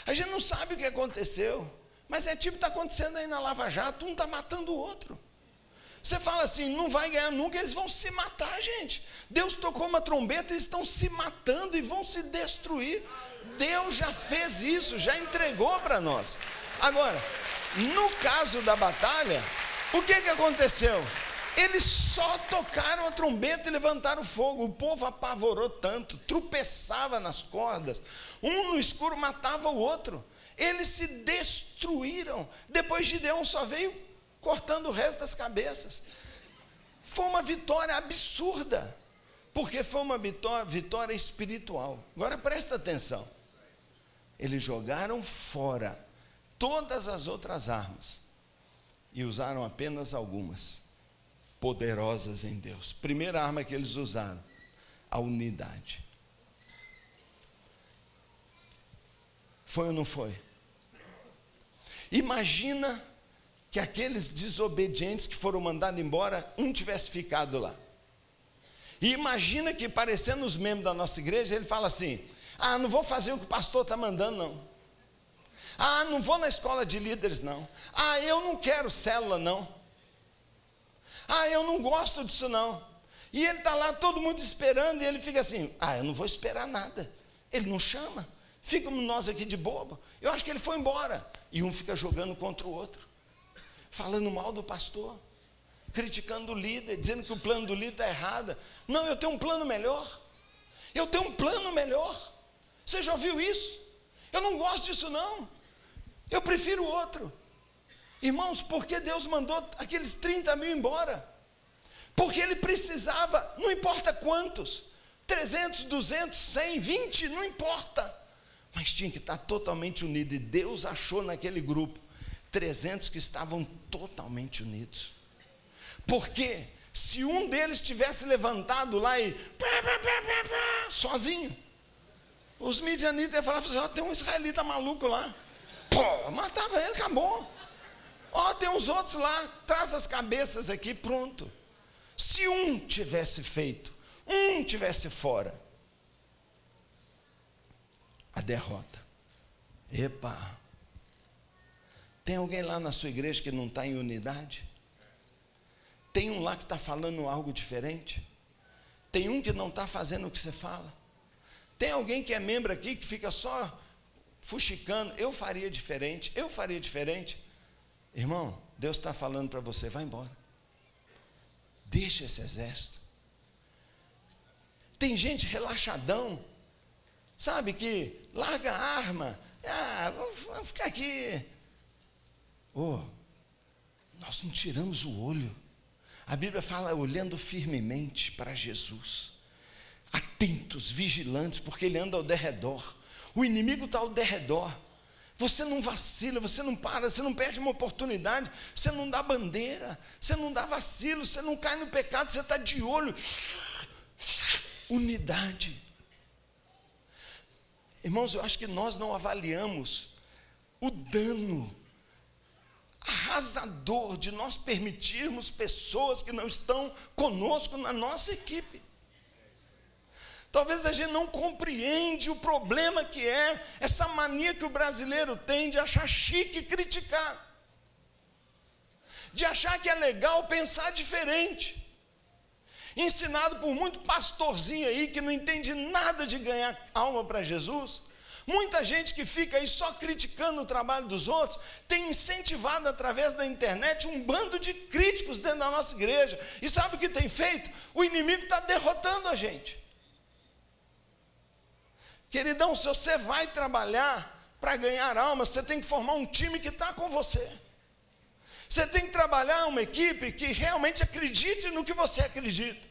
A gente não sabe o que aconteceu, mas é tipo que está acontecendo aí na Lava Jato, um está matando o outro. Você fala assim, não vai ganhar nunca, eles vão se matar, gente. Deus tocou uma trombeta, eles estão se matando e vão se destruir. Deus já fez isso, já entregou para nós. Agora, no caso da batalha, o que aconteceu? Eles só tocaram a trombeta e levantaram fogo. O povo apavorou tanto, tropeçava nas cordas, um no escuro matava o outro. Eles se destruíram. Depois Gideão só veio cortando o resto das cabeças. Foi uma vitória absurda, porque foi uma vitória espiritual. Agora presta atenção. Eles jogaram fora todas as outras armas e usaram apenas algumas poderosas em Deus. Primeira arma que eles usaram, a unidade. Foi ou não foi? Imagina que aqueles desobedientes que foram mandados embora, um tivesse ficado lá. E imagina que, parecendo os membros da nossa igreja, ele fala assim: ah, não vou fazer o que o pastor está mandando, não. Ah, não vou na escola de líderes, não. Ah, eu não quero célula, não. Ah, eu não gosto disso, não. E ele está lá, todo mundo esperando, e ele fica assim: ah, eu não vou esperar nada. Ele não chama. Ficamos nós aqui de bobo. Eu acho que ele foi embora. E um fica jogando contra o outro, falando mal do pastor, criticando o líder, dizendo que o plano do líder está errado. Não, eu tenho um plano melhor. Eu tenho um plano melhor. Você já ouviu isso? Eu não gosto disso, não. Eu prefiro o outro. Irmãos, por que Deus mandou aqueles 30 mil embora? Porque Ele precisava, não importa quantos, 300, 200, 100, 20, não importa. Mas tinha que estar totalmente unido. E Deus achou naquele grupo 300 que estavam totalmente unidos. Porque se um deles tivesse levantado lá e sozinho, os midianitas iam falar assim: ó, tem um israelita maluco lá. Pô, matava ele, acabou. Ó, tem uns outros lá, traz as cabeças aqui, pronto. Se um tivesse feito, um tivesse fora, a derrota. Epa, tem alguém lá na sua igreja que não está em unidade? Tem um lá que está falando algo diferente? Tem um que não está fazendo o que você fala? Tem alguém que é membro aqui que fica só fuxicando: eu faria diferente, eu faria diferente. Irmão, Deus está falando para você: vai embora, deixa esse exército. Tem gente relaxadão, sabe, que larga a arma. Ah, vamos ficar aqui. Nós não tiramos o olho. A Bíblia fala olhando firmemente para Jesus, atentos, vigilantes, porque Ele anda ao derredor. O inimigo está ao derredor. Você não vacila, você não para, você não perde uma oportunidade, você não dá bandeira, você não dá vacilo, você não cai no pecado, você está de olho. Unidade. Irmãos, eu acho que nós não avaliamos o dano arrasador de nós permitirmos pessoas que não estão conosco na nossa equipe. Talvez a gente não compreende o problema que é essa mania que o brasileiro tem de achar chique criticar, de achar que é legal pensar diferente, ensinado por muito pastorzinho aí que não entende nada de ganhar alma para Jesus. Muita gente que fica aí só criticando o trabalho dos outros tem incentivado através da internet um bando de críticos dentro da nossa igreja. E sabe o que tem feito? O inimigo está derrotando a gente. Queridão, se você vai trabalhar para ganhar almas, você tem que formar um time que está com você. Você tem que trabalhar uma equipe que realmente acredite no que você acredita,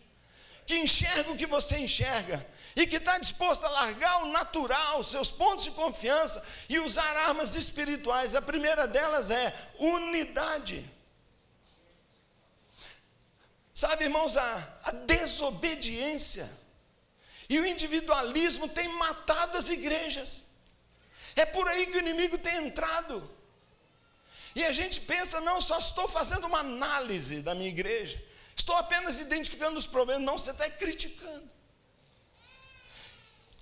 que enxerga o que você enxerga, e que está disposto a largar o natural, os seus pontos de confiança, e usar armas espirituais. A primeira delas é unidade. Sabe, irmãos, a desobediência e o individualismo têm matado as igrejas. É por aí que o inimigo tem entrado. E a gente pensa, não, só estou fazendo uma análise da minha igreja, estou apenas identificando os problemas. Não, você está criticando.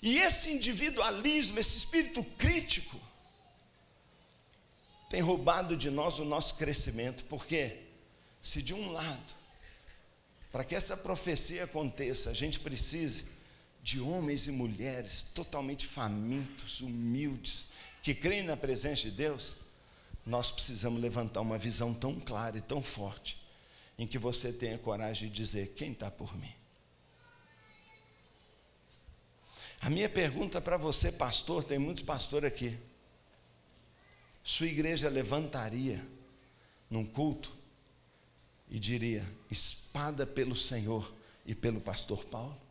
E esse individualismo, esse espírito crítico, tem roubado de nós o nosso crescimento. Porque se de um lado, para que essa profecia aconteça, a gente precise de homens e mulheres totalmente famintos, humildes, que creem na presença de Deus, nós precisamos levantar uma visão tão clara e tão forte, em que você tenha coragem de dizer: quem está por mim? A minha pergunta para você, pastor, tem muito pastor aqui: sua igreja levantaria num culto e diria: espada pelo Senhor e pelo pastor Paulo?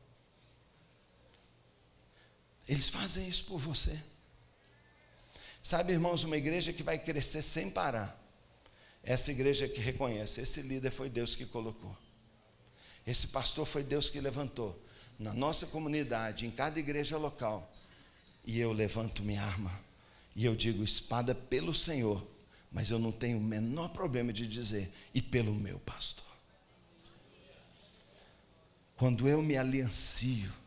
Eles fazem isso por você. Sabe, irmãos, uma igreja que vai crescer sem parar, essa igreja que reconhece: esse líder foi Deus que colocou, esse pastor foi Deus que levantou, na nossa comunidade, em cada igreja local, e eu levanto minha arma, e eu digo: espada pelo Senhor, mas eu não tenho o menor problema de dizer: e pelo meu pastor. Quando eu me aliancio,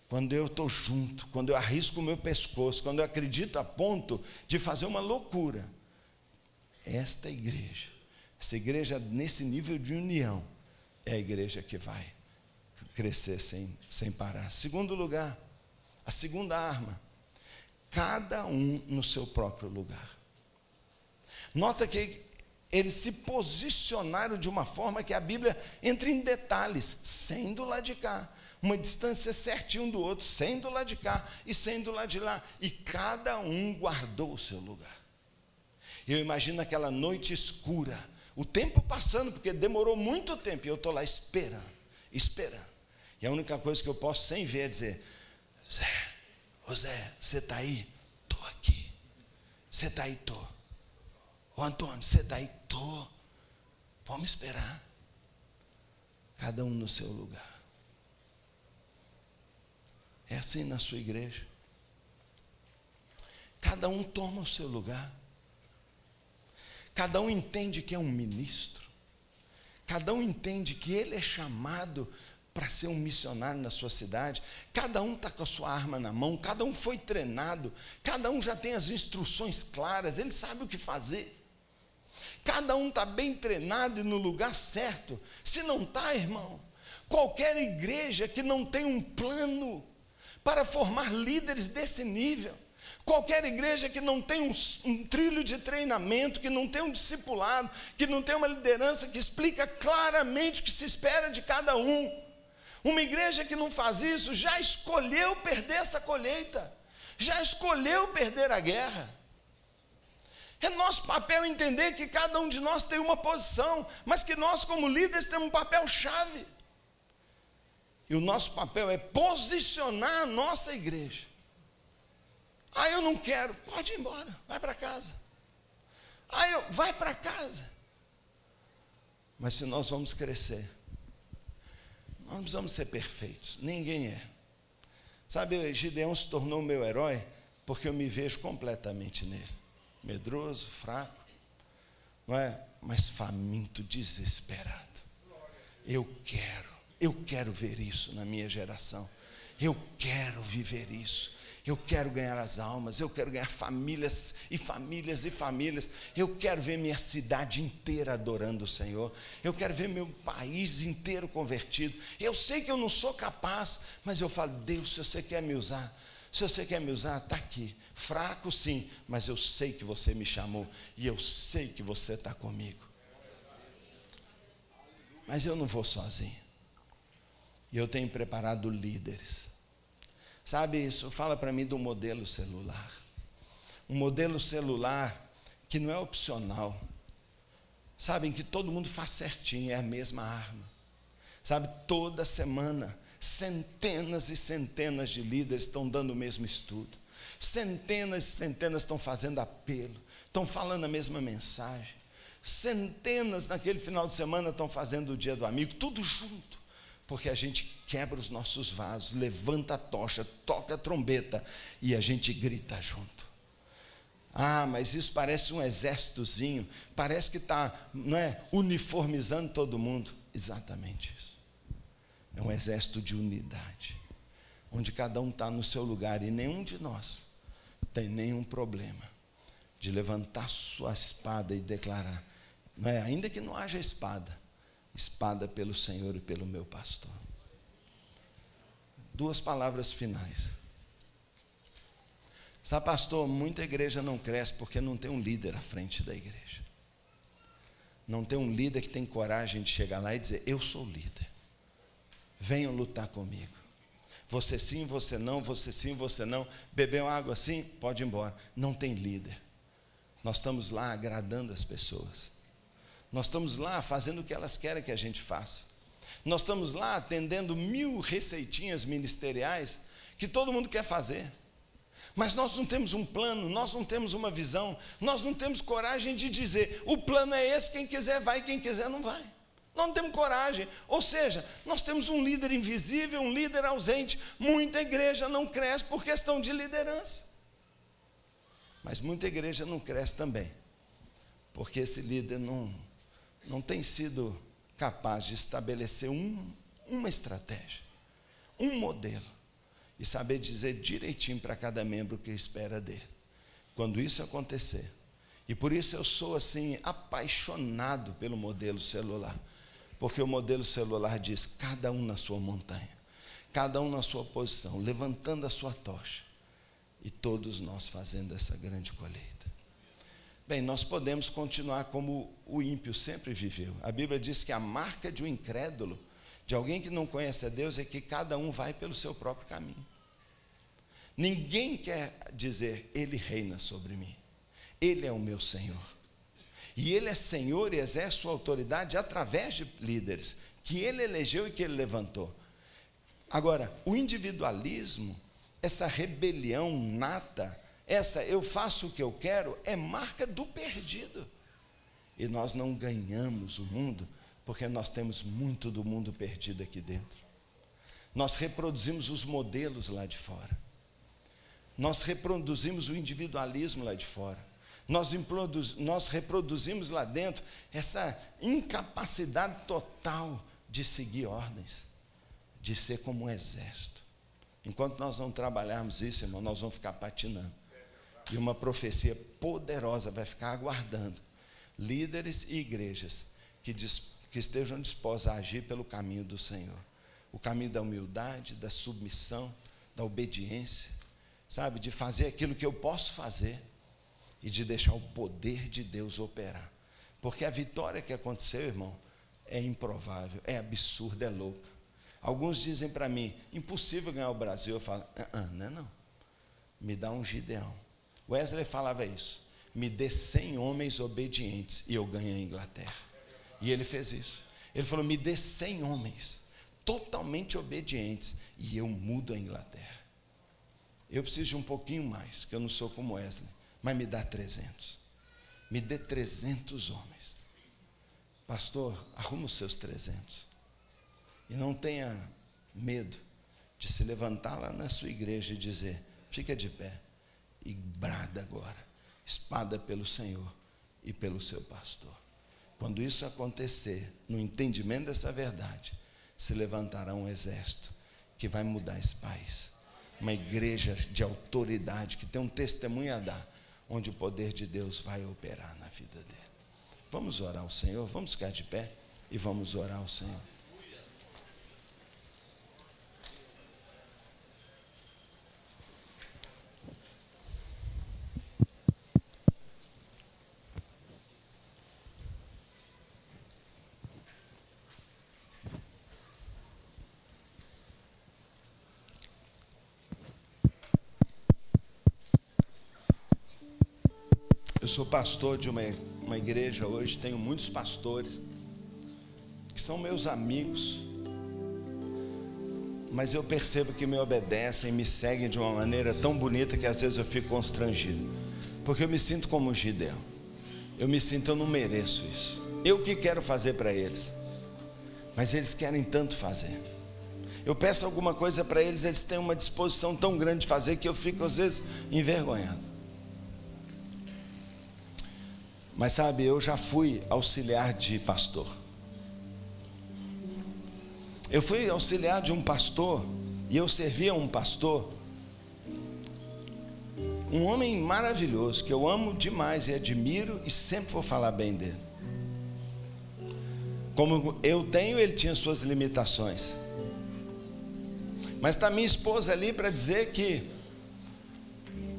quando eu estou junto, quando eu arrisco o meu pescoço, quando eu acredito a ponto de fazer uma loucura, essa igreja nesse nível de união, é a igreja que vai crescer sem parar. Segundo lugar, a segunda arma: cada um no seu próprio lugar. Nota que eles se posicionaram de uma forma que a Bíblia entra em detalhes, sem do lado de cá, uma distância certinha um do outro, sem do lado de cá e sem do lado de lá, e cada um guardou o seu lugar. Eu imagino aquela noite escura, o tempo passando, porque demorou muito tempo, e eu estou lá esperando, e a única coisa que eu posso, sem ver, é dizer: Zé, você está aí? Estou aqui. Você está aí? Estou. Ô Antônio, você está aí? Estou. Vamos esperar. Cada um no seu lugar. É assim na sua igreja. Cada um toma o seu lugar. Cada um entende que é um ministro. Cada um entende que ele é chamado para ser um missionário na sua cidade. Cada um está com a sua arma na mão. Cada um foi treinado. Cada um já tem as instruções claras. Ele sabe o que fazer. Cada um está bem treinado e no lugar certo. Se não está, irmão, qualquer igreja que não tem um plano para formar líderes desse nível, qualquer igreja que não tem um trilho de treinamento, que não tem um discipulado, que não tem uma liderança que explica claramente o que se espera de cada um, uma igreja que não faz isso, já escolheu perder essa colheita, já escolheu perder a guerra. É nosso papel entender que cada um de nós tem uma posição, mas que nós, como líderes, temos um papel-chave. E o nosso papel é posicionar a nossa igreja. Ah, eu não quero. Pode ir embora, vai para casa. Vai para casa. Mas se nós vamos crescer, nós não precisamos ser perfeitos. Ninguém é. Sabe, Gideão se tornou meu herói porque eu me vejo completamente nele. Medroso, fraco, não é? Mas faminto, desesperado. Eu quero ver isso na minha geração. Eu quero viver isso. Eu quero ganhar as almas. Eu quero ganhar famílias e famílias e famílias. Eu quero ver minha cidade inteira adorando o Senhor. Eu quero ver meu país inteiro convertido. Eu sei que eu não sou capaz, mas eu falo: Deus, se você quer me usar, está aqui. Fraco sim, mas eu sei que você me chamou, e eu sei que você está comigo. Mas eu não vou sozinho. E eu tenho preparado líderes. Sabe, isso fala para mim do modelo celular. um modelo celular que não é opcional. Sabem que todo mundo faz certinho, é a mesma arma. Sabe, toda semana, centenas e centenas de líderes estão dando o mesmo estudo. Centenas e centenas estão fazendo apelo, estão falando a mesma mensagem. Centenas naquele final de semana estão fazendo o dia do amigo, tudo junto. Porque a gente quebra os nossos vasos, levanta a tocha, toca a trombeta e a gente grita junto. Ah, mas isso parece um exércitozinho, parece que está, não é, uniformizando todo mundo. Exatamente isso. É um exército de unidade, onde cada um está no seu lugar e nenhum de nós tem nenhum problema de levantar sua espada e declarar, não é, ainda que não haja espada, espada pelo Senhor e pelo meu pastor. Duas palavras finais. Sabe, pastor, muita igreja não cresce porque não tem um líder à frente da igreja. Não tem um líder que tem coragem de chegar lá e dizer, eu sou líder, venham lutar comigo. Você sim, você não, você sim, você não. Bebeu água sim, pode ir embora. Não tem líder. Nós estamos lá agradando as pessoas. Nós estamos lá fazendo o que elas querem que a gente faça. Nós estamos lá atendendo 1000 receitinhas ministeriais que todo mundo quer fazer. Mas nós não temos um plano, nós não temos uma visão, nós não temos coragem de dizer, o plano é esse, quem quiser vai, quem quiser não vai. Nós não temos coragem, ou seja, nós temos um líder invisível, um líder ausente. Muita igreja não cresce por questão de liderança. Mas muita igreja não cresce também, porque esse líder não tem sido capaz de estabelecer uma estratégia, um modelo, e saber dizer direitinho para cada membro o que espera dele. Quando isso acontecer, e por isso eu sou assim apaixonado pelo modelo celular, porque o modelo celular diz, cada um na sua montanha, cada um na sua posição, levantando a sua tocha, e todos nós fazendo essa grande colheita. Bem, nós podemos continuar como o ímpio sempre viveu. A Bíblia diz que a marca de um incrédulo, de alguém que não conhece a Deus, é que cada um vai pelo seu próprio caminho. Ninguém quer dizer, Ele reina sobre mim, Ele é o meu Senhor. E Ele é Senhor e exerce sua autoridade através de líderes, que Ele elegeu e que Ele levantou. Agora, o individualismo, essa rebelião nata, essa eu faço o que eu quero, é marca do perdido. E nós não ganhamos o mundo, porque nós temos muito do mundo perdido aqui dentro. Nós reproduzimos os modelos lá de fora. Nós reproduzimos o individualismo lá de fora. Nós reproduzimos lá dentro essa incapacidade total de seguir ordens, de ser como um exército. Enquanto nós não trabalharmos isso, irmão, nós vamos ficar patinando. E uma profecia poderosa vai ficar aguardando líderes e igrejas que estejam dispostos a agir pelo caminho do Senhor. O caminho da humildade, da submissão, da obediência, sabe, de fazer aquilo que eu posso fazer e de deixar o poder de Deus operar. Porque a vitória que aconteceu, irmão, é improvável, é absurda, é louca. Alguns dizem para mim, impossível ganhar o Brasil. Eu falo, não é não. Me dá um Gideão. Wesley falava isso, me dê 100 homens obedientes e eu ganho a Inglaterra. E ele fez isso. Ele falou, me dê 100 homens totalmente obedientes e eu mudo a Inglaterra. Eu preciso de um pouquinho mais, que eu não sou como Wesley, mas me dá 300. Me dê 300 homens. Pastor, arruma os seus 300. E não tenha medo de se levantar lá na sua igreja e dizer, fica de pé e brada agora, espada pelo Senhor e pelo seu pastor. Quando isso acontecer, no entendimento dessa verdade, se levantará um exército que vai mudar esse país. Uma igreja de autoridade, que tem um testemunho a dar, onde o poder de Deus vai operar na vida dele. Vamos orar ao Senhor, vamos ficar de pé e vamos orar ao Senhor. Eu sou pastor de uma igreja hoje, tenho muitos pastores que são meus amigos, mas eu percebo que me obedecem, me seguem de uma maneira tão bonita que às vezes eu fico constrangido, porque eu me sinto como Gideão. Eu me sinto, eu não mereço isso. Eu que quero fazer para eles, mas eles querem tanto fazer. Eu peço alguma coisa para eles, eles têm uma disposição tão grande de fazer que eu fico às vezes envergonhado. Mas sabe, eu já fui auxiliar de pastor. Eu fui auxiliar de um pastor e eu servia um pastor, um homem maravilhoso que eu amo demais e admiro e sempre vou falar bem dele. Como eu tenho, ele tinha suas limitações. Mas está minha esposa ali para dizer que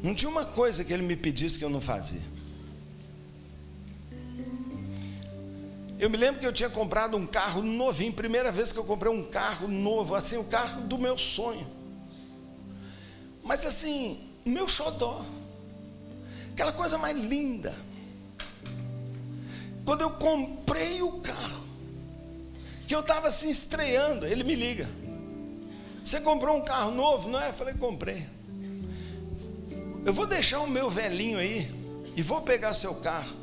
não tinha uma coisa que ele me pedisse que eu não fazia. Eu me lembro que eu tinha comprado um carro novinho, primeira vez que eu comprei um carro novo, assim, o carro do meu sonho. Mas assim, o meu xodó, aquela coisa mais linda. Quando eu comprei o carro, que eu estava assim estreando, ele me liga: você comprou um carro novo, não é? Eu falei: comprei. Eu vou deixar o meu velhinho aí e vou pegar seu carro,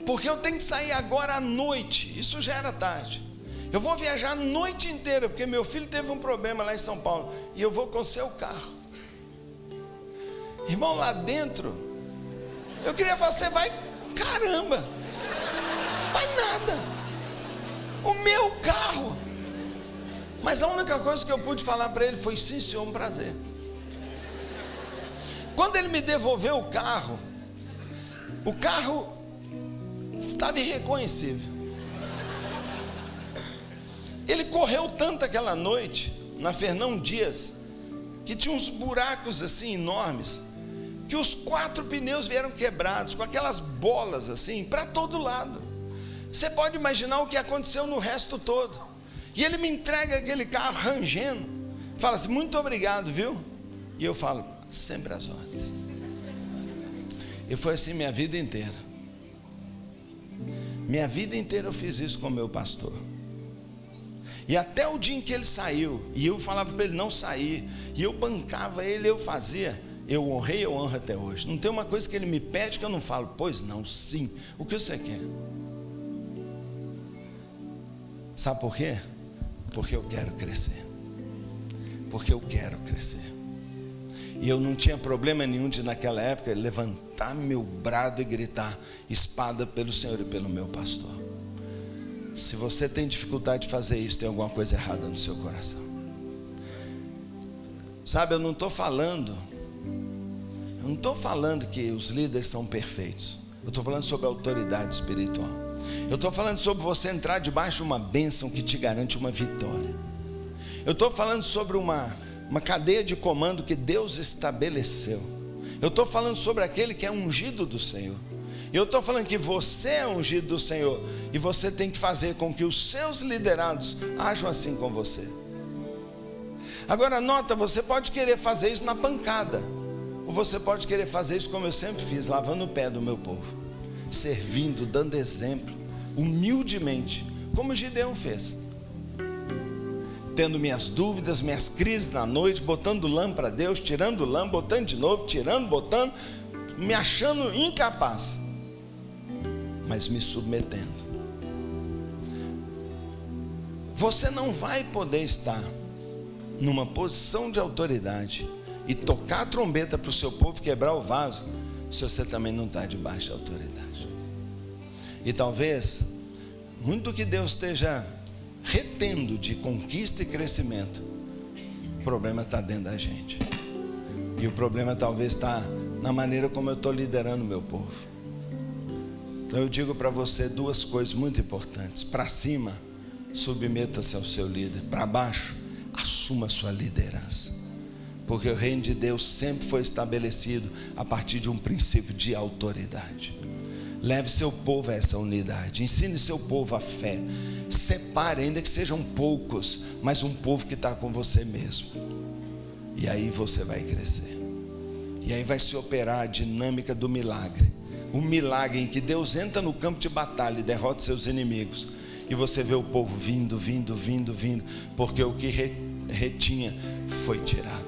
porque eu tenho que sair agora à noite. Isso já era tarde. Eu vou viajar a noite inteira, porque meu filho teve um problema lá em São Paulo, e eu vou com o seu carro. Irmão, lá dentro eu queria falar: você vai? Caramba, vai nada, o meu carro. Mas a única coisa que eu pude falar para ele foi: sim, senhor, um prazer. Quando ele me devolveu o carro estava irreconhecível. Ele correu tanto aquela noite na Fernão Dias, que tinha uns buracos assim enormes, que os 4 pneus vieram quebrados, com aquelas bolas assim para todo lado. Você pode imaginar o que aconteceu no resto todo. E ele me entrega aquele carro rangendo, fala assim: muito obrigado, viu? E eu falo: sempre às ordens. E foi assim minha vida inteira. Minha vida inteira eu fiz isso com o meu pastor. E até o dia em que ele saiu, e eu falava para ele não sair, e eu bancava ele, eu fazia, eu honrei, eu honro até hoje. Não tem uma coisa que ele me pede que eu não falo: pois não, sim, o que você quer? Sabe por quê? Porque eu quero crescer. Porque eu quero crescer. E eu não tinha problema nenhum de, naquela época, levantar meu brado e gritar: espada pelo Senhor e pelo meu pastor. Se você tem dificuldade de fazer isso, tem alguma coisa errada no seu coração. Sabe, eu não estou falando que os líderes são perfeitos. Eu estou falando sobre a autoridade espiritual. Eu estou falando sobre você entrar debaixo de uma bênção que te garante uma vitória. Eu estou falando sobre uma cadeia de comando que Deus estabeleceu. Eu estou falando sobre aquele que é ungido do Senhor. Eu estou falando que você é ungido do Senhor, e você tem que fazer com que os seus liderados ajam assim com você. Agora nota, você pode querer fazer isso na pancada, ou você pode querer fazer isso como eu sempre fiz, lavando o pé do meu povo, servindo, dando exemplo, humildemente, como Gideão fez, tendo minhas dúvidas, minhas crises na noite, botando lã para Deus, tirando lã, botando de novo, tirando, botando, me achando incapaz, mas me submetendo. Você não vai poder estar numa posição de autoridade e tocar a trombeta para o seu povo quebrar o vaso, se você também não está debaixo de autoridade. E talvez muito do que Deus esteja retendo de conquista e crescimento, o problema está dentro da gente. E o problema talvez está na maneira como eu estou liderando o meu povo. Então eu digo para você 2 coisas muito importantes: para cima, submeta-se ao seu líder; para baixo, assuma a sua liderança, porque o reino de Deus sempre foi estabelecido a partir de um princípio de autoridade. Leve seu povo a essa unidade, ensine seu povo a fé, separe, ainda que sejam poucos, mas um povo que está com você mesmo, e aí você vai crescer. E aí vai se operar a dinâmica do milagre. O milagre em que Deus entra no campo de batalha e derrota seus inimigos. E você vê o povo vindo, porque o que retinha foi tirado.